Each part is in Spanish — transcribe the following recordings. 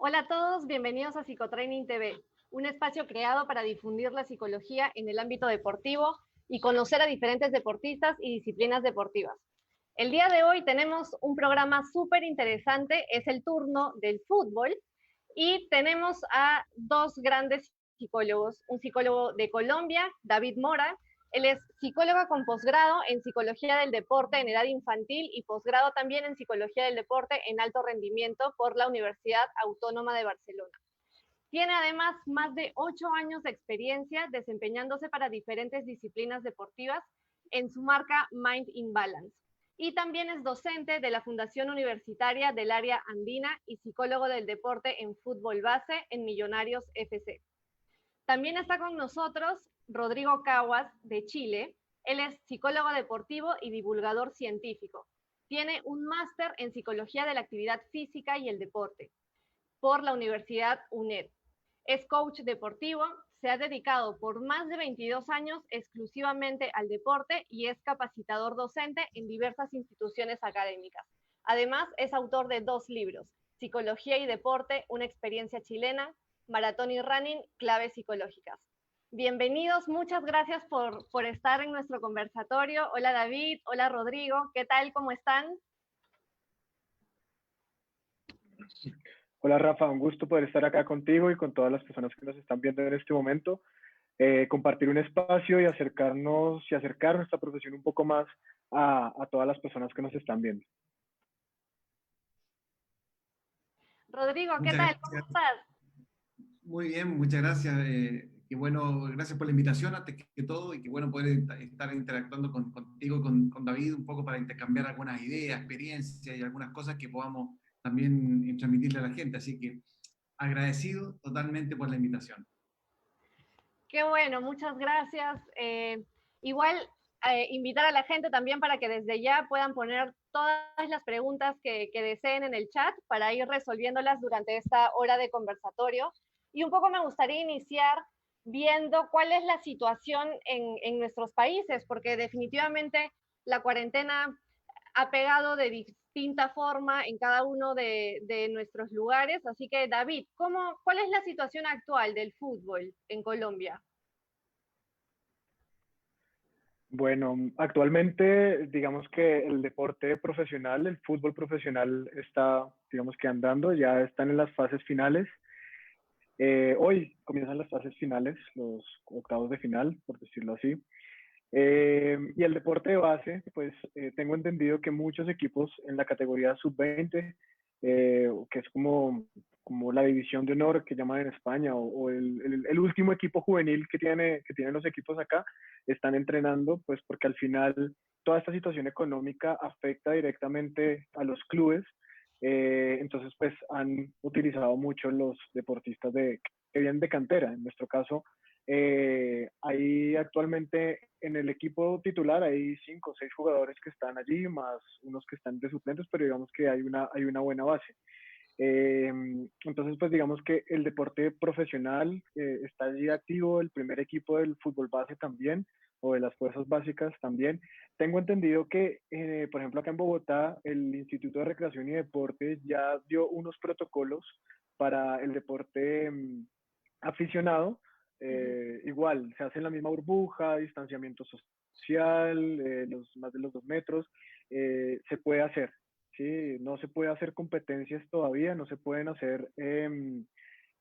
Hola a todos, bienvenidos a Psicotraining TV, un espacio creado para difundir la psicología en el ámbito deportivo y conocer a diferentes deportistas y disciplinas deportivas. El día de hoy tenemos un programa súper interesante, es el turno del fútbol y tenemos a dos grandes psicólogos, un psicólogo de Colombia, David Mora. Él es psicólogo con posgrado en psicología del deporte en edad infantil y posgrado también en psicología del deporte en alto rendimiento por la Universidad Autónoma de Barcelona. Tiene además más de 8 años de experiencia desempeñándose para diferentes disciplinas deportivas en su marca Mind in Balance. Y también es docente de la Fundación Universitaria del Área Andina y psicólogo del deporte en fútbol base en Millonarios FC. También está con nosotros Rodrigo Caguas, de Chile. Él es psicólogo deportivo y divulgador científico. Tiene un máster en psicología de la actividad física y el deporte por la Universidad UNED. Es coach deportivo, se ha dedicado por más de 22 años exclusivamente al deporte y es capacitador docente en diversas instituciones académicas. Además, es autor de 2 libros, Psicología y Deporte, una experiencia chilena, Maratón y Running, claves psicológicas. Bienvenidos, muchas gracias por estar en nuestro conversatorio. Hola David, hola Rodrigo, ¿qué tal? ¿Cómo están? Hola Rafa, un gusto poder estar acá contigo y con todas las personas que nos están viendo en este momento, compartir un espacio y acercarnos y acercar nuestra profesión un poco más a todas las personas que nos están viendo. Rodrigo, ¿qué Muchas tal? ¿Cómo gracias. estás? Muy bien, muchas gracias. Qué bueno, gracias por la invitación antes que todo y qué bueno poder estar interactuando contigo y con David un poco para intercambiar algunas ideas, experiencias y algunas cosas que podamos también transmitirle a la gente. Así que agradecido totalmente por la invitación. Qué bueno, muchas gracias. Igual invitar a la gente también para que desde ya puedan poner todas las preguntas que deseen en el chat para ir resolviéndolas durante esta hora de conversatorio. Y un poco me gustaría iniciar viendo cuál es la situación en nuestros países, porque definitivamente la cuarentena ha pegado de distinta forma en cada uno de nuestros lugares. Así que, David, ¿cuál es la situación actual del fútbol en Colombia? Bueno, actualmente digamos que el deporte profesional, el fútbol profesional está, digamos que andando, ya están en las fases finales. Hoy comienzan las fases finales, los octavos de final, por decirlo así. Y el deporte de base, pues tengo entendido que muchos equipos en la categoría sub-20, que es como la división de honor que llaman en España, o el último equipo juvenil que tienen los equipos acá, están entrenando, pues porque al final toda esta situación económica afecta directamente a los clubes. Entonces, pues han utilizado mucho los deportistas que vienen de cantera. En nuestro caso, hay actualmente en el equipo titular hay 5 o 6 jugadores que están allí, más unos que están de suplentes, pero digamos que hay una buena base. Entonces, pues digamos que el deporte profesional está allí activo, el primer equipo del fútbol base también, o de las fuerzas básicas también. Tengo entendido que, por ejemplo, acá en Bogotá, el Instituto de Recreación y Deporte ya dio unos protocolos para el deporte aficionado. Igual, se hace en la misma burbuja, distanciamiento social, más de los 2 metros, se puede hacer. Sí, no se puede hacer competencias todavía, no se pueden hacer,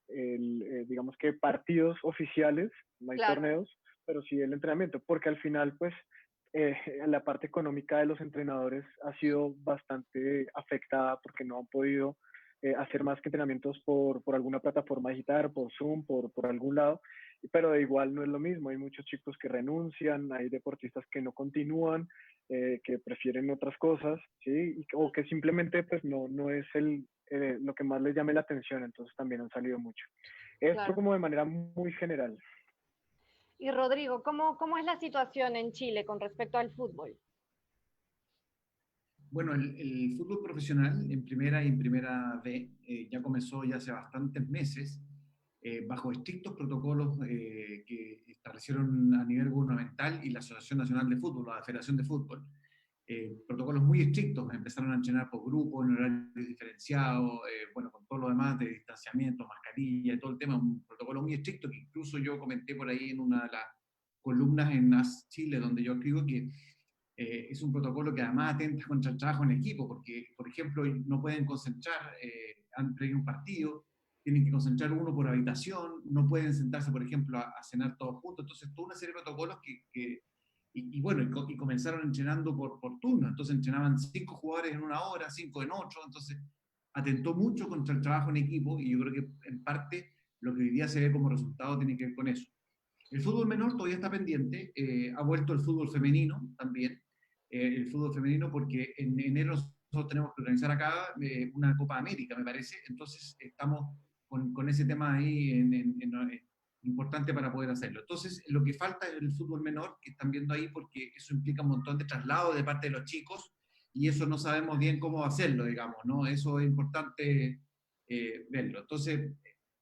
digamos que partidos oficiales, no hay Claro. torneos, pero sí el entrenamiento, porque al final, pues, eh, la parte económica de los entrenadores ha sido bastante afectada porque no han podido hacer más que entrenamientos por alguna plataforma digital, por Zoom, por algún lado, pero de igual no es lo mismo, hay muchos chicos que renuncian, hay deportistas que no continúan, que prefieren otras cosas, ¿sí? O que simplemente pues no es lo que más les llame la atención, entonces también han salido mucho. Esto Claro. como de manera muy general. Y Rodrigo, ¿cómo es la situación en Chile con respecto al fútbol? Bueno, el fútbol profesional en primera y en primera B ya comenzó ya hace bastantes meses bajo estrictos protocolos que establecieron a nivel gubernamental y la Asociación Nacional de Fútbol, la Federación de Fútbol. protocolos muy estrictos, empezaron a entrenar por grupo, en horarios diferenciados, bueno, con todo lo demás de distanciamiento, mascarilla, todo el tema, un protocolo muy estricto que incluso yo comenté por ahí en una de las columnas en NAS Chile, donde yo escribo que es un protocolo que además atenta contra el trabajo en equipo, porque, por ejemplo, no pueden concentrar antes de un partido, tienen que concentrar uno por habitación, no pueden sentarse, por ejemplo, a cenar todos juntos, entonces toda una serie de protocolos y bueno, y comenzaron entrenando por turno, entonces entrenaban 5 jugadores en una hora, 5 en 8, entonces atentó mucho contra el trabajo en equipo y yo creo que en parte lo que hoy día se ve como resultado tiene que ver con eso. El fútbol menor todavía está pendiente, ha vuelto el fútbol femenino también, el fútbol femenino porque en enero nosotros tenemos que organizar acá una Copa América, me parece, entonces estamos con ese tema ahí importante para poder hacerlo. Entonces, lo que falta es el fútbol menor, que están viendo ahí, porque eso implica un montón de traslado de parte de los chicos, y eso no sabemos bien cómo hacerlo, digamos, ¿no? Eso es importante verlo. Entonces,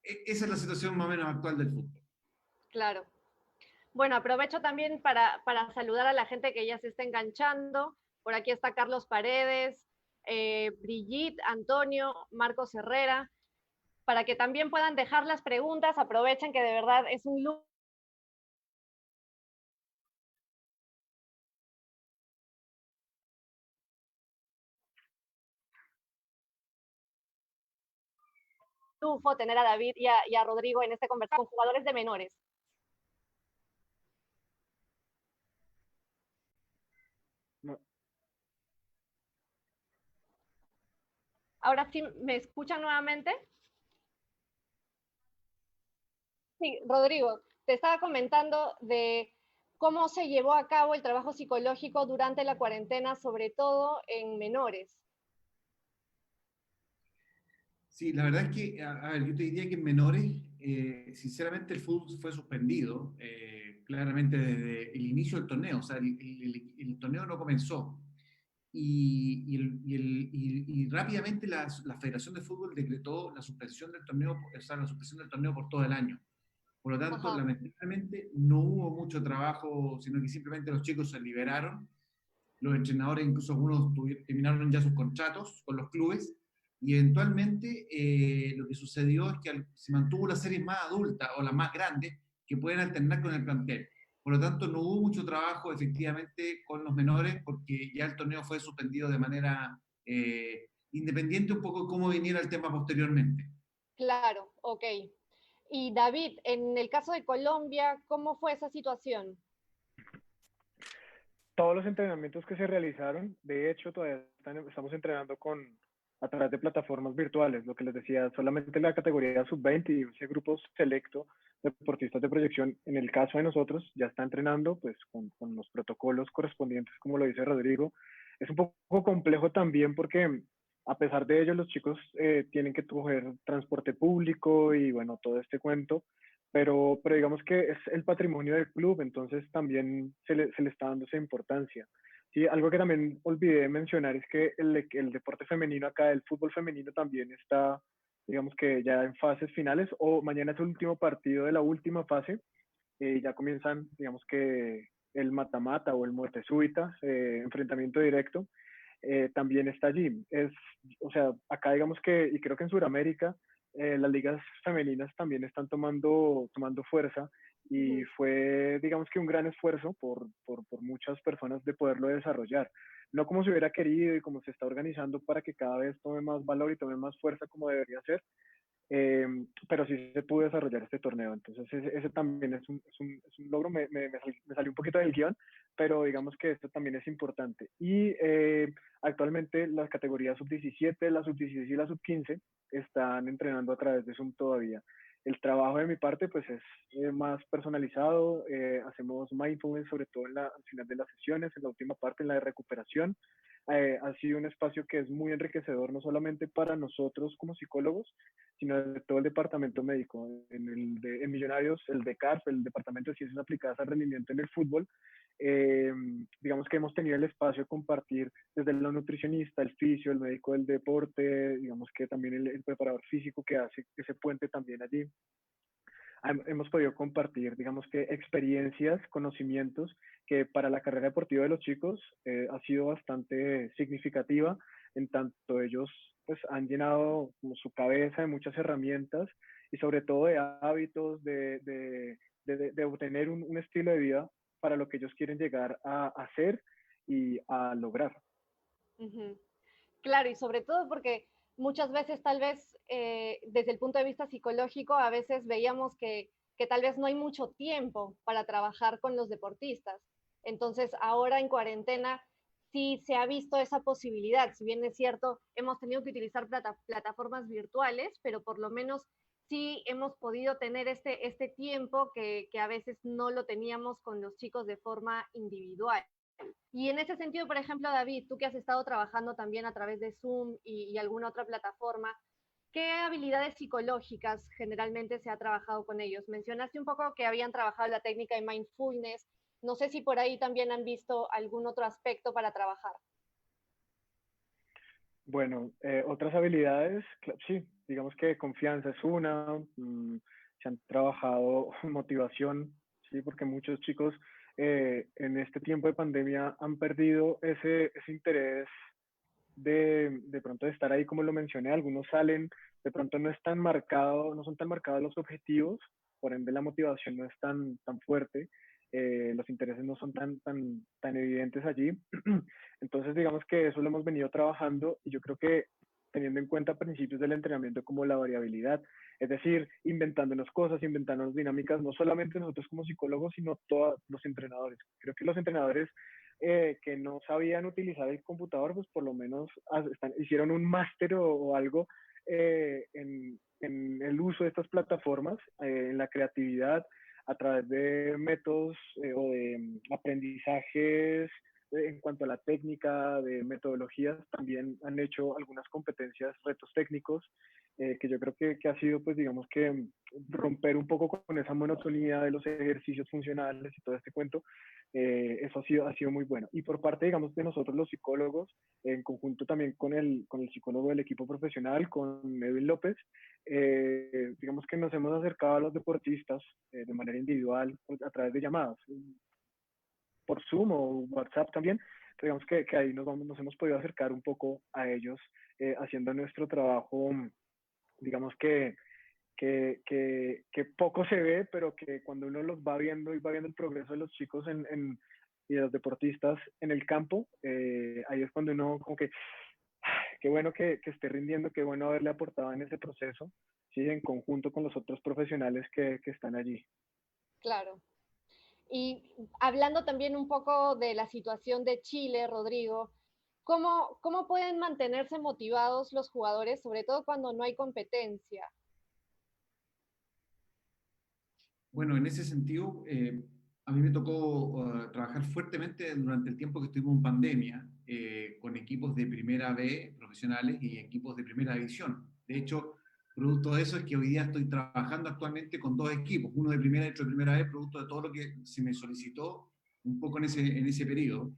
esa es la situación más o menos actual del fútbol. Claro. Bueno, aprovecho también para saludar a la gente que ya se está enganchando. Por aquí está Carlos Paredes, Brigitte, Antonio, Marcos Herrera, para que también puedan dejar las preguntas. Aprovechen que de verdad es un lujo tener a David y a Rodrigo en este conversatorio con jugadores de menores. No, Ahora sí, ¿me escuchan nuevamente? Sí, Rodrigo, te estaba comentando de cómo se llevó a cabo el trabajo psicológico durante la cuarentena, sobre todo en menores. Sí, la verdad es que, a ver, yo te diría que en menores, sinceramente el fútbol fue suspendido claramente desde el inicio del torneo, o sea, el torneo no comenzó. Y rápidamente la Federación de Fútbol decretó la suspensión del torneo, o sea, la suspensión del torneo por todo el año. Por lo tanto, Ajá. lamentablemente no hubo mucho trabajo, sino que simplemente los chicos se liberaron. Los entrenadores, incluso algunos terminaron ya sus contratos con los clubes. Y eventualmente lo que sucedió es que se mantuvo la serie más adulta o las más grandes que pueden alternar con el plantel. Por lo tanto, no hubo mucho trabajo efectivamente con los menores porque ya el torneo fue suspendido de manera independiente un poco de cómo viniera el tema posteriormente. Claro, ok. Y David, en el caso de Colombia, ¿cómo fue esa situación? todos los entrenamientos que se realizaron, de hecho, todavía estamos entrenando a través de plataformas virtuales, lo que les decía, solamente la categoría sub-20 y ese grupo selecto de deportistas de proyección, en el caso de nosotros, ya está entrenando pues con los protocolos correspondientes, como lo dice Rodrigo. Es un poco complejo también porque a pesar de ello, los chicos tienen que coger transporte público y bueno, todo este cuento, pero digamos que es el patrimonio del club, entonces también se le está dando esa importancia. Sí, algo que también olvidé mencionar es que el deporte femenino acá, el fútbol femenino también está, digamos que ya en fases finales, o mañana es el último partido de la última fase, ya comienzan, digamos que el mata-mata o el muerte súbita, enfrentamiento directo, también está allí. O sea, acá digamos que, y creo que en Sudamérica, las ligas femeninas también están tomando fuerza y Ujú. fue, digamos que un gran esfuerzo por muchas personas de poderlo desarrollar. No como se hubiera querido y como se está organizando para que cada vez tome más valor y tome más fuerza como debería ser, eh, pero sí se pudo desarrollar este torneo. Entonces ese también es un logro, me salió un poquito del guión, pero digamos que esto también es importante. Y actualmente las categorías sub-17, la sub-16 y la sub-15 están entrenando a través de Zoom todavía. El trabajo de mi parte pues es más personalizado, hacemos mindfulness sobre todo al final de las sesiones, en la última parte, en la de recuperación. Ha sido un espacio que es muy enriquecedor, no solamente para nosotros como psicólogos, sino de todo el departamento médico. En Millonarios, el DECARF, el Departamento de Ciencias Aplicadas al Rendimiento en el Fútbol, eh, digamos que hemos tenido el espacio de compartir desde la nutricionista, el fisio, el médico del deporte, digamos que también el preparador físico que hace ese puente también allí. hemos podido compartir, digamos que experiencias, conocimientos que para la carrera deportiva de los chicos ha sido bastante significativa, en tanto ellos pues han llenado como su cabeza de muchas herramientas y sobre todo de hábitos, de obtener un estilo de vida para lo que ellos quieren llegar a hacer y a lograr. Ujú. Claro, y sobre todo porque muchas veces tal vez desde el punto de vista psicológico a veces veíamos que tal vez no hay mucho tiempo para trabajar con los deportistas. Entonces ahora en cuarentena sí se ha visto esa posibilidad, si bien es cierto, hemos tenido que utilizar plataformas virtuales, pero por lo menos sí hemos podido tener este tiempo que a veces no lo teníamos con los chicos de forma individual. Y en ese sentido, por ejemplo, David, tú que has estado trabajando también a través de Zoom y alguna otra plataforma, ¿qué habilidades psicológicas generalmente se ha trabajado con ellos? Mencionaste un poco que habían trabajado la técnica de mindfulness. No sé si por ahí también han visto algún otro aspecto para trabajar. Bueno, otras habilidades, sí, digamos que confianza es una, se han trabajado motivación, sí, porque muchos chicos en este tiempo de pandemia han perdido ese interés de pronto de estar ahí, como lo mencioné, algunos salen, de pronto no es tan marcado, no son tan marcados los objetivos, por ende la motivación no es tan fuerte, los intereses no son tan evidentes allí. Entonces, digamos que eso lo hemos venido trabajando y yo creo que teniendo en cuenta principios del entrenamiento como la variabilidad, es decir, inventándonos cosas, inventándonos dinámicas, no solamente nosotros como psicólogos, sino todos los entrenadores. Creo que los entrenadores que no sabían utilizar el computador, pues por lo menos hicieron un máster o algo en el uso de estas plataformas, en la creatividad, a través de métodos o de aprendizajes en cuanto a la técnica, de metodologías, también han hecho algunas competencias, retos técnicos, que yo creo que ha sido, pues digamos que romper un poco con esa monotonía de los ejercicios funcionales y todo este cuento, eso ha sido muy bueno. Y por parte, digamos, de nosotros los psicólogos, en conjunto también con el psicólogo del equipo profesional, con Edwin López, digamos que nos hemos acercado a los deportistas de manera individual a través de llamadas, por Zoom o WhatsApp también. Digamos que ahí nos hemos podido acercar un poco a ellos, haciendo nuestro trabajo, digamos que poco se ve, pero que cuando uno los va viendo y va viendo el progreso de los chicos y de los deportistas en el campo, ahí es cuando uno como que, qué bueno que esté rindiendo, qué bueno haberle aportado en ese proceso, ¿sí? En conjunto con los otros profesionales que están allí. Claro. Y hablando también un poco de la situación de Chile, Rodrigo, ¿cómo pueden mantenerse motivados los jugadores, sobre todo cuando no hay competencia? Bueno, en ese sentido, a mí me tocó trabajar fuertemente durante el tiempo que estuvimos en pandemia con equipos de primera B profesionales y equipos de primera división. De hecho, producto de eso es que hoy día estoy trabajando actualmente con dos equipos, uno de primera y otro de primera B, producto de todo lo que se me solicitó un poco en ese periodo,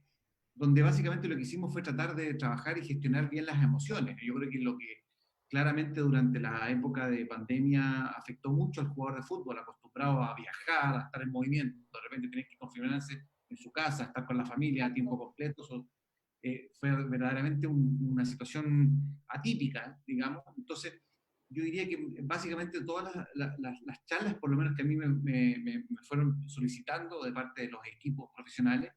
donde básicamente lo que hicimos fue tratar de trabajar y gestionar bien las emociones. Yo creo que lo que claramente durante la época de pandemia afectó mucho al jugador de fútbol, acostumbrado a viajar, a estar en movimiento, de repente tener que confinarse en su casa, estar con la familia a tiempo completo, fue verdaderamente una situación atípica, digamos. Entonces, yo diría que básicamente todas las charlas, por lo menos que a mí me fueron solicitando de parte de los equipos profesionales,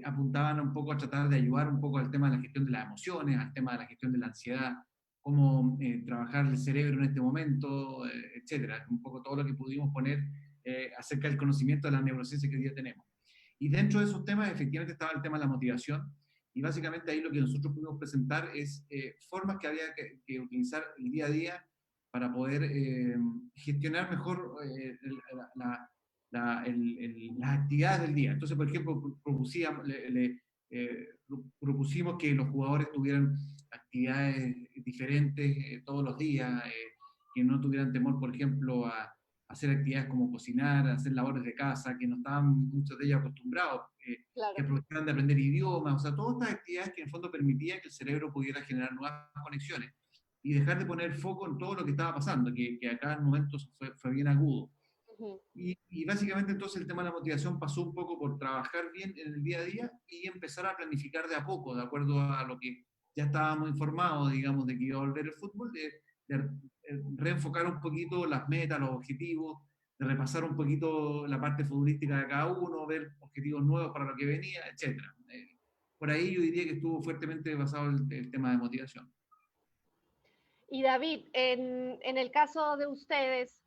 apuntaban un poco a tratar de ayudar un poco al tema de la gestión de las emociones, al tema de la gestión de la ansiedad, cómo trabajar el cerebro en este momento, etcétera. Un poco todo lo que pudimos poner acerca del conocimiento de la neurociencia que hoy día tenemos. Y dentro de esos temas, efectivamente, estaba el tema de la motivación. Y básicamente ahí lo que nosotros pudimos presentar es formas que había que utilizar el día a día para poder gestionar mejor las actividades del día. Entonces, por ejemplo, propusimos que los jugadores tuvieran actividades diferentes todos los días, que no tuvieran temor, por ejemplo, a hacer actividades como cocinar, hacer labores de casa, que no estaban muchos de ellos acostumbrados, que Claro. aprovecharan de aprender idiomas, o sea, todas estas actividades que en el fondo permitían que el cerebro pudiera generar nuevas conexiones y dejar de poner foco en todo lo que estaba pasando, que a cada momento fue bien agudo. Ujú. Y básicamente entonces el tema de la motivación pasó un poco por trabajar bien en el día a día y empezar a planificar de a poco, de acuerdo a lo que ya estábamos informados, digamos, de que iba a volver el fútbol, de reenfocar un poquito las metas, los objetivos, de repasar un poquito la parte futbolística de cada uno, ver objetivos nuevos para lo que venía, etcétera. Por ahí yo diría que estuvo fuertemente basado el tema de motivación. Y David, en el caso de ustedes,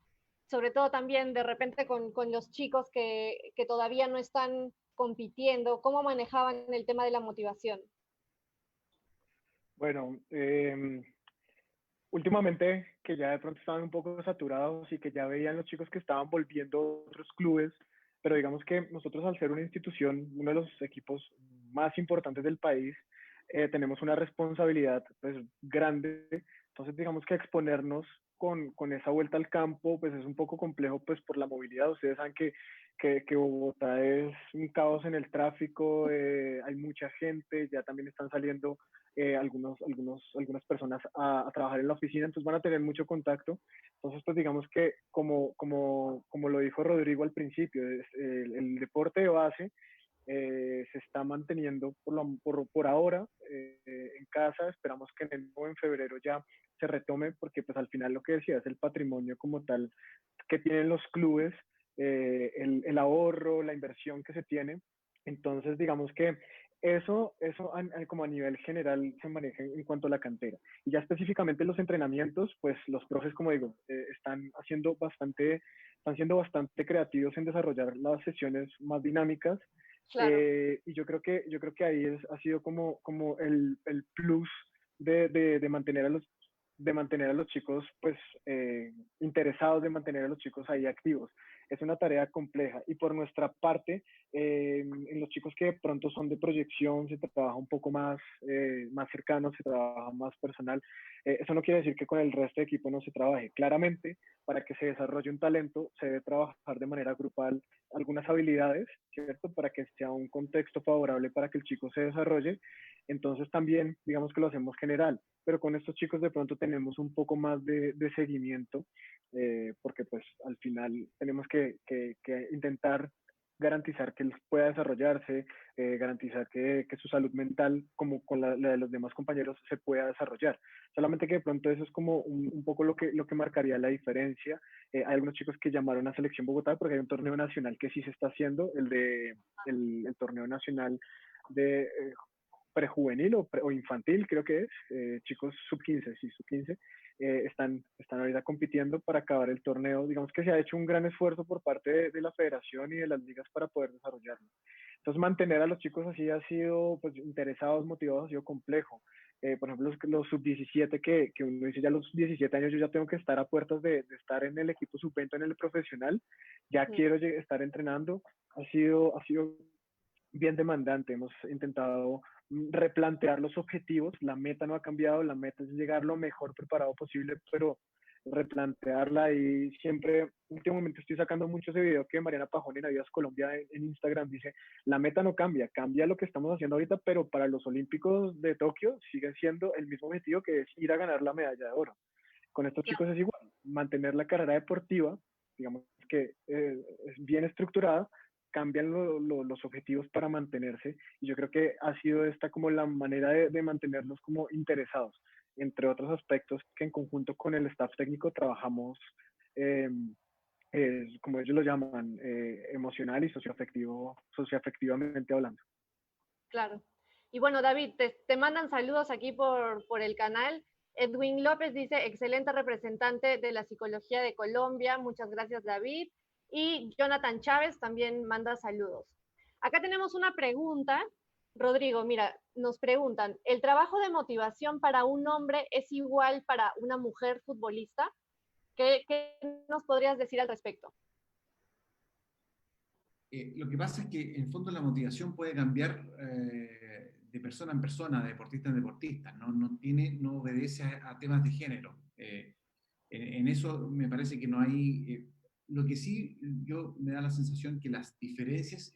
sobre todo también de repente con los chicos que todavía no están compitiendo, ¿cómo manejaban el tema de la motivación? Bueno, últimamente que ya de pronto estaban un poco saturados y que ya veían los chicos que estaban volviendo a otros clubes, pero digamos que nosotros al ser una institución, uno de los equipos más importantes del país, tenemos una responsabilidad pues grande, entonces digamos que exponernos con esa vuelta al campo pues es un poco complejo pues por la movilidad, ustedes saben que Bogotá es un caos en el tráfico, hay mucha gente, ya también están saliendo algunas personas a trabajar en la oficina, entonces van a tener mucho contacto. Entonces, pues digamos que como lo dijo Rodrigo al principio, el deporte de base se está manteniendo por ahora en casa. Esperamos que en enero o en febrero ya se retome, porque pues al final lo que decía es el patrimonio como tal que tienen los clubes, el ahorro, la inversión que se tiene. Entonces, digamos que como a nivel general se maneja en cuanto a la cantera. Y ya específicamente los entrenamientos, pues los profes, como digo, están siendo bastante creativos en desarrollar las sesiones más dinámicas. Claro. Yo creo que ahí ha sido como el plus de mantener de mantener a los chicos pues interesados, de mantener a los chicos ahí activos. Es una tarea compleja y por nuestra parte, en los chicos que de pronto son de proyección, se trabaja un poco más cercano, se trabaja más personal. Eso no quiere decir que con el resto de equipo no se trabaje. Claramente, para que se desarrolle un talento, se debe trabajar de manera grupal algunas habilidades, ¿cierto? Para que sea un contexto favorable para que el chico se desarrolle. Entonces también, digamos que lo hacemos general, pero con estos chicos de pronto tenemos un poco más de seguimiento, porque pues al final tenemos que intentar garantizar que él pueda desarrollarse, garantizar que su salud mental, como con la de los demás compañeros, se pueda desarrollar. Solamente que de pronto eso es como un poco lo que marcaría la diferencia. Hay algunos chicos que llamaron a Selección Bogotá porque hay un torneo nacional que sí se está haciendo, el torneo nacional de prejuvenil o infantil, creo que es, chicos sub-15, sí, sub-15, están ahorita compitiendo para acabar el torneo. Digamos que se ha hecho un gran esfuerzo por parte de la federación y de las ligas para poder desarrollarlo. Entonces, mantener a los chicos así ha sido, pues, interesados, motivados, ha sido complejo. Por ejemplo, los sub-17 que uno dice ya a los 17 años yo ya tengo que estar a puertas de estar en el equipo sub-20 en el profesional, ya Mm. quiero estar entrenando, ha sido bien demandante. Hemos intentado replantear los objetivos. La meta no ha cambiado, la meta es llegar lo mejor preparado posible, pero replantearla y siempre, últimamente estoy sacando mucho ese video que Mariana Pajón en Adidas Colombia en Instagram dice, la meta no cambia, cambia lo que estamos haciendo ahorita, pero para los Olímpicos de Tokio sigue siendo el mismo objetivo que es ir a ganar la medalla de oro. Con estos chicos es igual, mantener la carrera deportiva, digamos que es bien estructurada, cambian los objetivos para mantenerse y yo creo que ha sido esta como la manera de mantenerlos como interesados, entre otros aspectos que en conjunto con el staff técnico trabajamos, eh, como ellos lo llaman, emocional y socioafectivamente hablando. Claro. Y bueno, David, te mandan saludos aquí por el canal. Edwin López dice, excelente representante de la psicología de Colombia. Muchas gracias, David. Y Jonathan Chávez también manda saludos. Acá tenemos una pregunta. Rodrigo, mira, nos preguntan, ¿el trabajo de motivación para un hombre es igual para una mujer futbolista? ¿Qué nos podrías decir al respecto? Lo que pasa es que en fondo la motivación puede cambiar de persona en persona, de deportista en deportista, no obedece a temas de género. En eso me parece que no hay... lo que sí yo me da la sensación que las diferencias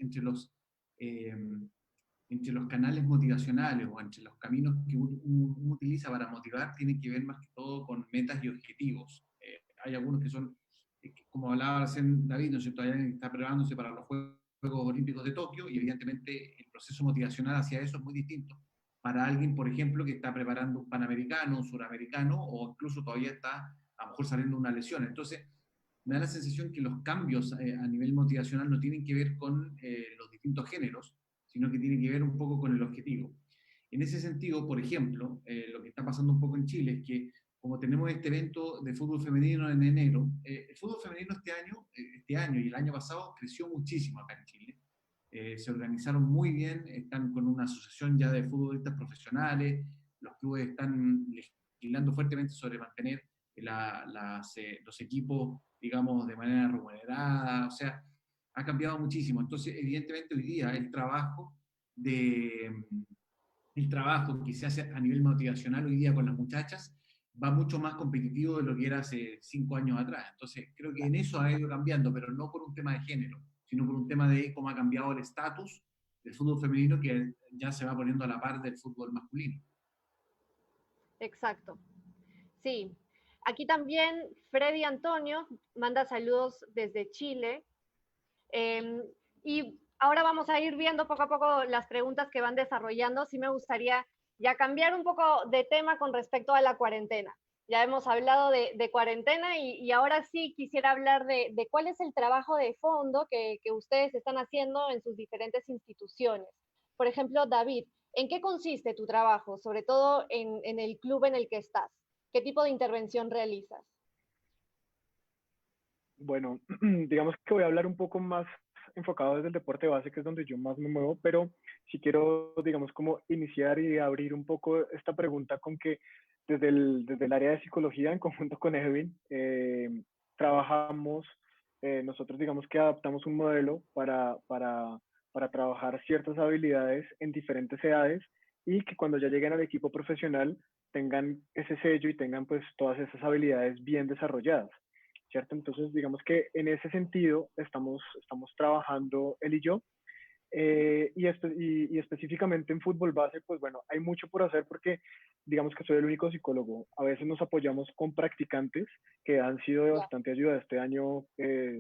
eh, entre los canales motivacionales o entre los caminos que uno utiliza para motivar tienen que ver más que todo con metas y objetivos. Hay algunos que son como hablaba recién David, ¿no es cierto? Todavía está preparándose para los Juegos Olímpicos de Tokio y evidentemente el proceso motivacional hacia eso es muy distinto para alguien, por ejemplo, que está preparando un panamericano, un suramericano o incluso todavía está a lo mejor saliendo de una lesión. Entonces, me da la sensación que los cambios a nivel motivacional no tienen que ver con los distintos géneros, sino que tienen que ver un poco con el objetivo. En ese sentido, por ejemplo, lo que está pasando un poco en Chile es que como tenemos este evento de fútbol femenino en enero, el fútbol femenino este año y el año pasado creció muchísimo acá en Chile. Se organizaron muy bien, están con una asociación ya de futbolistas profesionales, los clubes están legislando fuertemente sobre mantener los equipos, digamos, de manera remunerada, o sea, ha cambiado muchísimo. Entonces, evidentemente hoy día de, el trabajo que se hace a nivel motivacional hoy día con las muchachas va mucho más competitivo de lo que era hace 5 años atrás. Entonces, creo que en eso ha ido cambiando, pero no por un tema de género, sino por un tema de cómo ha cambiado el estatus del fútbol femenino que ya se va poniendo a la par del fútbol masculino. Exacto. Sí. Aquí también Freddy Antonio manda saludos desde Chile. Y ahora vamos a ir viendo poco a poco las preguntas que van desarrollando. Sí me gustaría ya cambiar un poco de tema con respecto a la cuarentena. Ya hemos hablado de cuarentena y ahora sí quisiera hablar de cuál es el trabajo de fondo que ustedes están haciendo en sus diferentes instituciones. Por ejemplo, David, ¿en qué consiste tu trabajo, sobre todo en el club en el que estás? ¿Qué tipo de intervención realizas? Bueno, digamos que voy a hablar un poco más enfocado desde el deporte base, que es donde yo más me muevo, pero si quiero, digamos, como iniciar y abrir un poco esta pregunta con que desde el área de psicología, en conjunto con Edwin, trabajamos, nosotros digamos que adaptamos un modelo para trabajar ciertas habilidades en diferentes edades y que cuando ya lleguen al equipo profesional tengan ese sello y tengan pues todas esas habilidades bien desarrolladas. ¿Cierto? Entonces, digamos que en ese sentido estamos trabajando él y yo. Y específicamente en fútbol base, pues bueno, hay mucho por hacer porque digamos que soy el único psicólogo. A veces nos apoyamos con practicantes que han sido de Ya. bastante ayuda. Este año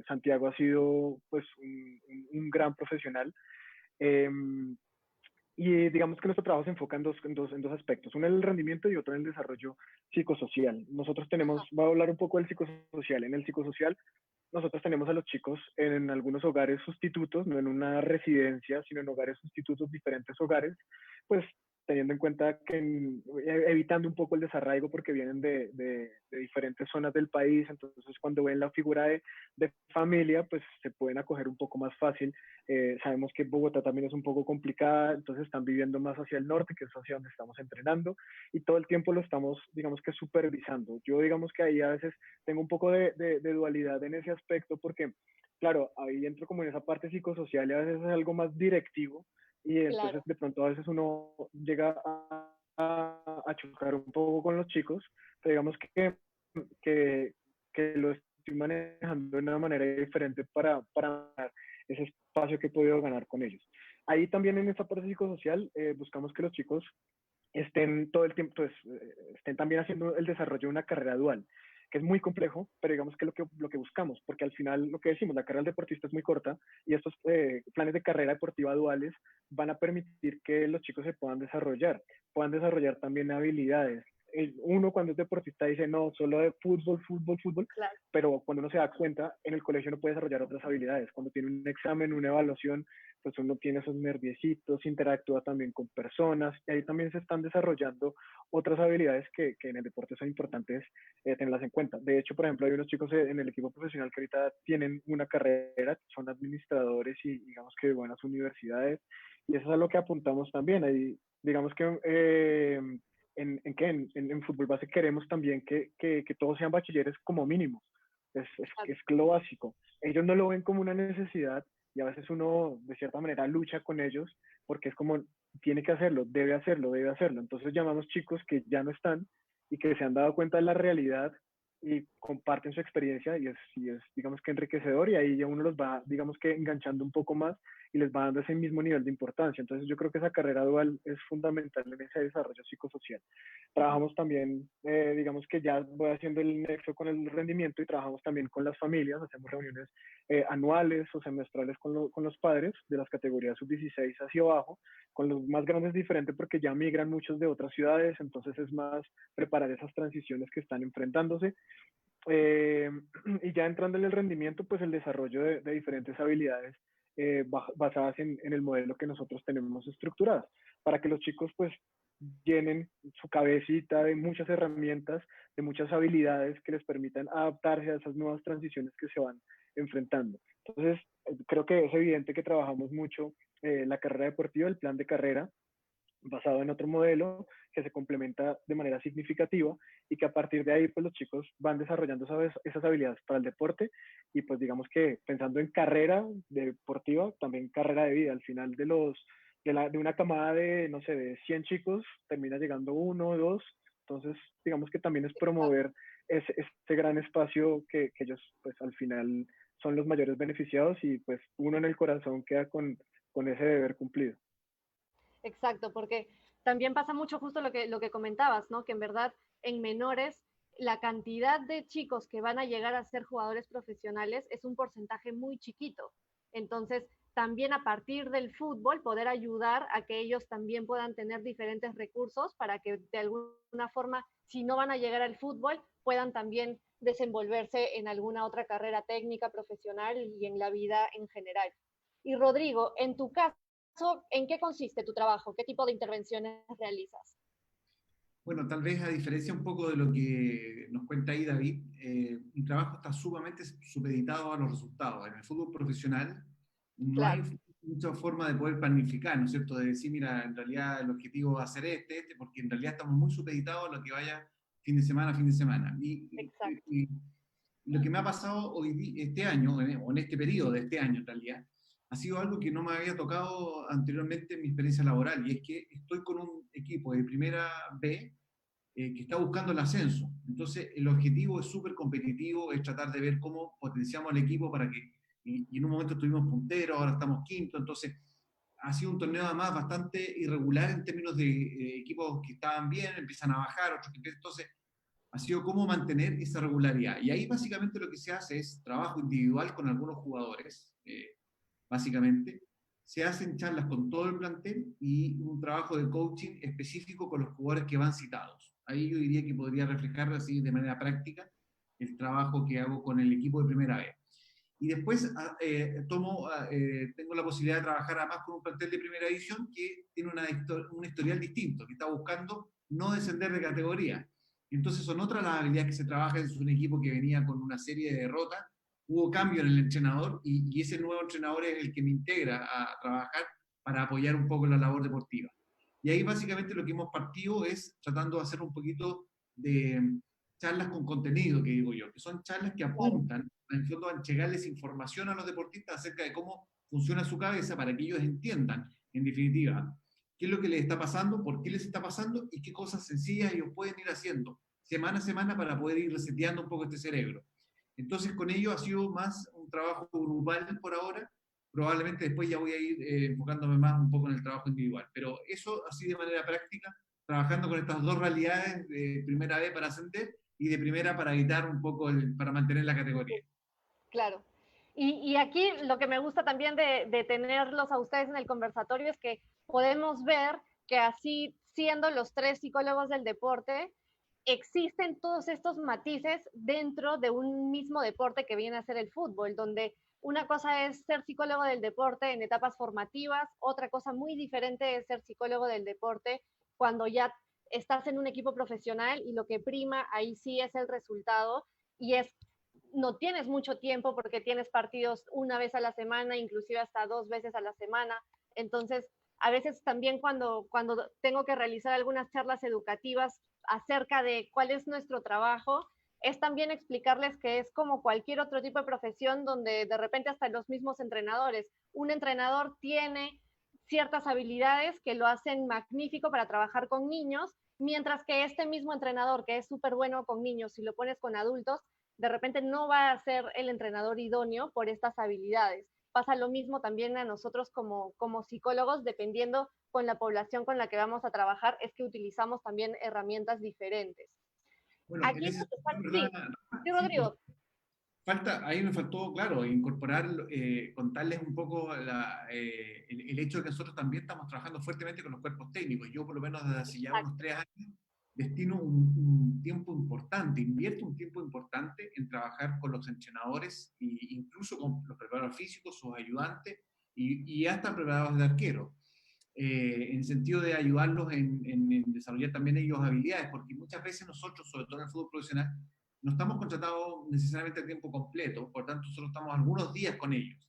Santiago ha sido pues un gran profesional. Eh, y digamos que nuestro trabajo se enfoca en dos aspectos, uno en el rendimiento y otro en el desarrollo psicosocial. Nosotros tenemos, Ajá. voy a hablar un poco del psicosocial. En el psicosocial, nosotros tenemos a los chicos en algunos hogares sustitutos, no en una residencia, sino en hogares sustitutos, diferentes hogares, pues teniendo en cuenta que evitando un poco el desarraigo porque vienen de diferentes zonas del país, entonces cuando ven la figura de familia, pues se pueden acoger un poco más fácil. Sabemos que Bogotá también es un poco complicada, entonces están viviendo más hacia el norte, que es hacia donde estamos entrenando, y todo el tiempo lo estamos, digamos que supervisando. Yo digamos que ahí a veces tengo un poco de dualidad en ese aspecto porque, claro, ahí entro como en esa parte psicosocial y a veces es algo más directivo y entonces Claro. de pronto a veces uno llega a chocar un poco con los chicos, pero digamos que, que lo estoy manejando de una manera diferente para ese espacio que he podido ganar con ellos. Ahí también en esta parte psicosocial buscamos que los chicos estén todo el tiempo, pues, estén también haciendo el desarrollo de una carrera dual, que es muy complejo, pero digamos que lo que buscamos, porque al final lo que decimos, la carrera del deportista es muy corta y estos planes de carrera deportiva duales van a permitir que los chicos se puedan desarrollar también habilidades. Uno cuando es deportista dice, no, solo de fútbol, fútbol, fútbol, Claro. pero cuando uno se da cuenta, en el colegio uno puede desarrollar otras habilidades. Cuando tiene un examen, una evaluación, pues uno tiene esos nerviecitos, interactúa también con personas, y ahí también se están desarrollando otras habilidades que en el deporte son importantes tenerlas en cuenta. De hecho, por ejemplo, hay unos chicos en el equipo profesional que ahorita tienen una carrera, son administradores y digamos que de buenas universidades, y eso es a lo que apuntamos también. Ahí, digamos que en fútbol base queremos también que todos sean bachilleres como mínimo. Es lo básico. Ellos no lo ven como una necesidad y a veces uno de cierta manera lucha con ellos porque es como tiene que hacerlo, debe hacerlo, debe hacerlo. Entonces llamamos chicos que ya no están y que se han dado cuenta de la realidad y comparten su experiencia y es, digamos que enriquecedor, y ahí ya uno los va, digamos que enganchando un poco más y les va dando ese mismo nivel de importancia. Entonces yo creo que esa carrera dual es fundamental en ese desarrollo psicosocial. Trabajamos también, digamos que ya voy haciendo el nexo con el rendimiento, y trabajamos también con las familias, hacemos reuniones anuales o semestrales con los padres de las categorías sub-16 hacia abajo. Con los más grandes es diferente porque ya migran muchos de otras ciudades, entonces es más preparar esas transiciones que están enfrentándose. Eh, y ya entrando en el rendimiento, pues el desarrollo de diferentes habilidades basadas en el modelo que nosotros tenemos estructuradas, para que los chicos pues llenen su cabecita de muchas herramientas, de muchas habilidades que les permitan adaptarse a esas nuevas transiciones que se van enfrentando. Entonces, creo que es evidente que trabajamos mucho la carrera deportiva, el plan de carrera, basado en otro modelo que se complementa de manera significativa, y que a partir de ahí pues los chicos van desarrollando esas habilidades para el deporte, y pues digamos que pensando en carrera deportiva, también carrera de vida. Al final de una camada de, no sé, de 100 chicos, termina llegando uno o dos. Entonces, digamos que también es promover ese gran espacio que ellos pues al final son los mayores beneficiados, y pues uno en el corazón queda con ese deber cumplido. Exacto, porque también pasa mucho justo lo que comentabas, ¿no? Que en verdad en menores la cantidad de chicos que van a llegar a ser jugadores profesionales es un porcentaje muy chiquito. Entonces, también a partir del fútbol, poder ayudar a que ellos también puedan tener diferentes recursos para que de alguna forma, si no van a llegar al fútbol, puedan también desenvolverse en alguna otra carrera técnica, profesional y en la vida en general. Y Rodrigo, en tu caso, ¿en qué consiste tu trabajo? ¿Qué tipo de intervenciones realizas? Bueno, tal vez a diferencia un poco de lo que nos cuenta ahí David, mi trabajo está sumamente supeditado a los resultados. En el fútbol profesional no hay Claro, mucha forma de poder planificar, ¿no es cierto? De decir, mira, en realidad el objetivo va a ser porque en realidad estamos muy supeditados a lo que vaya fin de semana, fin de semana. exacto. Y lo que me ha pasado este año, o en este periodo de este año en realidad, ha sido algo que no me había tocado anteriormente en mi experiencia laboral, y es que estoy con un equipo de primera B que está buscando el ascenso. Entonces, el objetivo es súper competitivo, es tratar de ver cómo potenciamos al equipo para que, y en un momento estuvimos punteros, ahora estamos quinto, entonces ha sido un torneo además bastante irregular en términos de equipos que estaban bien, empiezan a bajar, otros que empiezan, entonces ha sido cómo mantener esa regularidad. Y ahí básicamente lo que se hace es trabajo individual con algunos jugadores, básicamente. Se hacen charlas con todo el plantel y un trabajo de coaching específico con los jugadores que van citados. Ahí yo diría que podría reflejar así de manera práctica el trabajo que hago con el equipo de primera vez. Y después tengo la posibilidad de trabajar además con un plantel de primera división que tiene un historial distinto, que está buscando no descender de categoría. Entonces son otras las habilidades que se trabajan. Es un equipo que venía con una serie de derrotas, hubo cambio en el entrenador y ese nuevo entrenador es el que me integra a trabajar para apoyar un poco la labor deportiva. Y ahí básicamente lo que hemos partido es tratando de hacer un poquito de charlas con contenido, que digo yo, que son charlas que Claro. apuntan, en el fondo, a entregarles información a los deportistas acerca de cómo funciona su cabeza para que ellos entiendan, en definitiva, qué es lo que les está pasando, por qué les está pasando y qué cosas sencillas ellos pueden ir haciendo semana a semana para poder ir reseteando un poco este cerebro. Entonces, con ello ha sido más un trabajo grupal por ahora. Probablemente después ya voy a ir enfocándome más un poco en el trabajo individual. Pero eso así de manera práctica, trabajando con estas dos realidades de primera vez para ascender y de primera para evitar un poco, para mantener la categoría. Claro. Y aquí lo que me gusta también de tenerlos a ustedes en el conversatorio es que podemos ver que así siendo los tres psicólogos del deporte, existen todos estos matices dentro de un mismo deporte que viene a ser el fútbol, donde una cosa es ser psicólogo del deporte en etapas formativas, otra cosa muy diferente es ser psicólogo del deporte cuando ya estás en un equipo profesional y lo que prima ahí sí es el resultado y es no tienes mucho tiempo porque tienes partidos una vez a la semana, inclusive hasta dos veces a la semana. Entonces, a veces también cuando tengo que realizar algunas charlas educativas acerca de cuál es nuestro trabajo, es también explicarles que es como cualquier otro tipo de profesión donde de repente hasta los mismos entrenadores, un entrenador tiene ciertas habilidades que lo hacen magnífico para trabajar con niños, mientras que este mismo entrenador que es súper bueno con niños, si lo pones con adultos, de repente no va a ser el entrenador idóneo por estas habilidades. Pasa lo mismo también a nosotros como psicólogos, dependiendo con la población con la que vamos a trabajar, es que utilizamos también herramientas diferentes. Bueno, en Aquí ese nos sentido, están, ¿verdad? sí, sí, Sí, pues, Rodrigo, ahí me faltó, claro, incorporar, contarles un poco el hecho de que nosotros también estamos trabajando fuertemente con los cuerpos técnicos. Yo, por lo menos desde hace ya unos exacto, 3 años, destino un tiempo importante, invierto un tiempo importante en trabajar con los entrenadores e incluso con los preparadores físicos, sus ayudantes y hasta preparadores de arquero. En el sentido de ayudarlos en desarrollar también ellos habilidades, porque muchas veces nosotros, sobre todo en el fútbol profesional, no estamos contratados necesariamente a tiempo completo, por tanto solo estamos algunos días con ellos.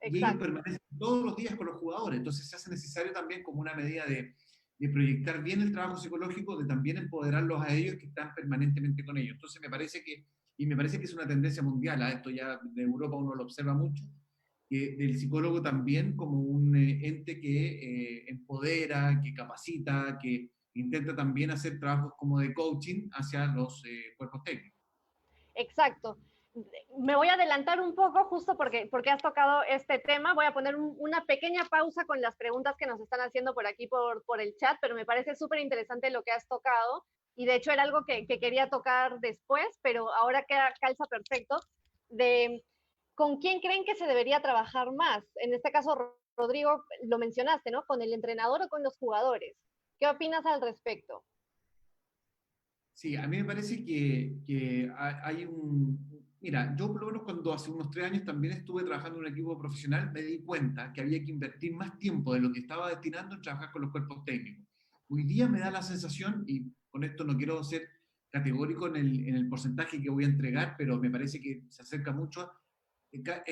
Y ellos exacto. permanecen todos los días con los jugadores, entonces se hace necesario también como una medida de proyectar bien el trabajo psicológico, de también empoderarlos a ellos que están permanentemente con ellos. Entonces me parece que es una tendencia mundial, a esto ya de Europa uno lo observa mucho, del psicólogo también como un ente que empodera, que capacita, que intenta también hacer trabajos como de coaching hacia los cuerpos técnicos. Exacto. Me voy a adelantar un poco justo porque has tocado este tema. Voy a poner una pequeña pausa con las preguntas que nos están haciendo por aquí por el chat, pero me parece súper interesante lo que has tocado. Y de hecho era algo que quería tocar después, pero ahora queda, calza perfecto. De con quién creen que se debería trabajar más. En este caso, Rodrigo, lo mencionaste, ¿no? ¿Con el entrenador o con los jugadores? ¿Qué opinas al respecto? Sí, a mí me parece que hay un... Mira, yo por lo menos cuando hace unos 3 años también estuve trabajando en un equipo profesional, me di cuenta que había que invertir más tiempo de lo que estaba destinando en trabajar con los cuerpos técnicos. Hoy día me da la sensación, y con esto no quiero ser categórico en el porcentaje que voy a entregar, pero me parece que se acerca mucho,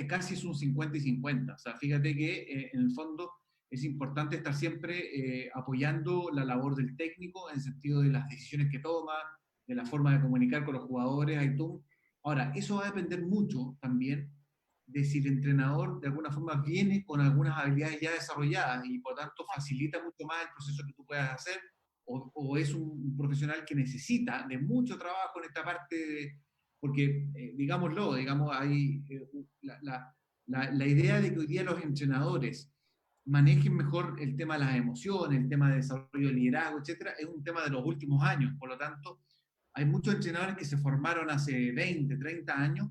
casi es un 50 y 50. O sea, fíjate que en el fondo es importante estar siempre apoyando la labor del técnico en el sentido de las decisiones que toma, de la forma de comunicar con los jugadores, hay todo. Ahora, eso va a depender mucho también de si el entrenador de alguna forma viene con algunas habilidades ya desarrolladas y por tanto facilita mucho más el proceso que tú puedas hacer, o es un profesional que necesita de mucho trabajo en esta parte, porque digámoslo, digamos, hay la idea de que hoy día los entrenadores manejen mejor el tema de las emociones, el tema de desarrollo de liderazgo, etcétera, es un tema de los últimos años. Por lo tanto, hay muchos entrenadores que se formaron hace 20, 30 años,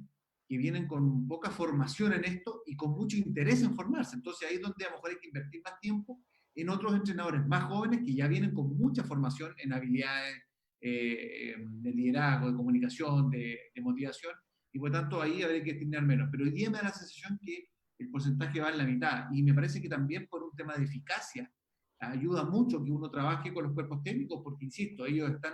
que vienen con poca formación en esto y con mucho interés en formarse. Entonces ahí es donde a lo mejor hay que invertir más tiempo en otros entrenadores más jóvenes que ya vienen con mucha formación en habilidades de liderazgo, de comunicación, de motivación, y por tanto ahí habría que destinar menos. Pero hoy día me da la sensación que el porcentaje va en la mitad, y me parece que también por un tema de eficacia ayuda mucho que uno trabaje con los cuerpos técnicos, porque insisto, ellos están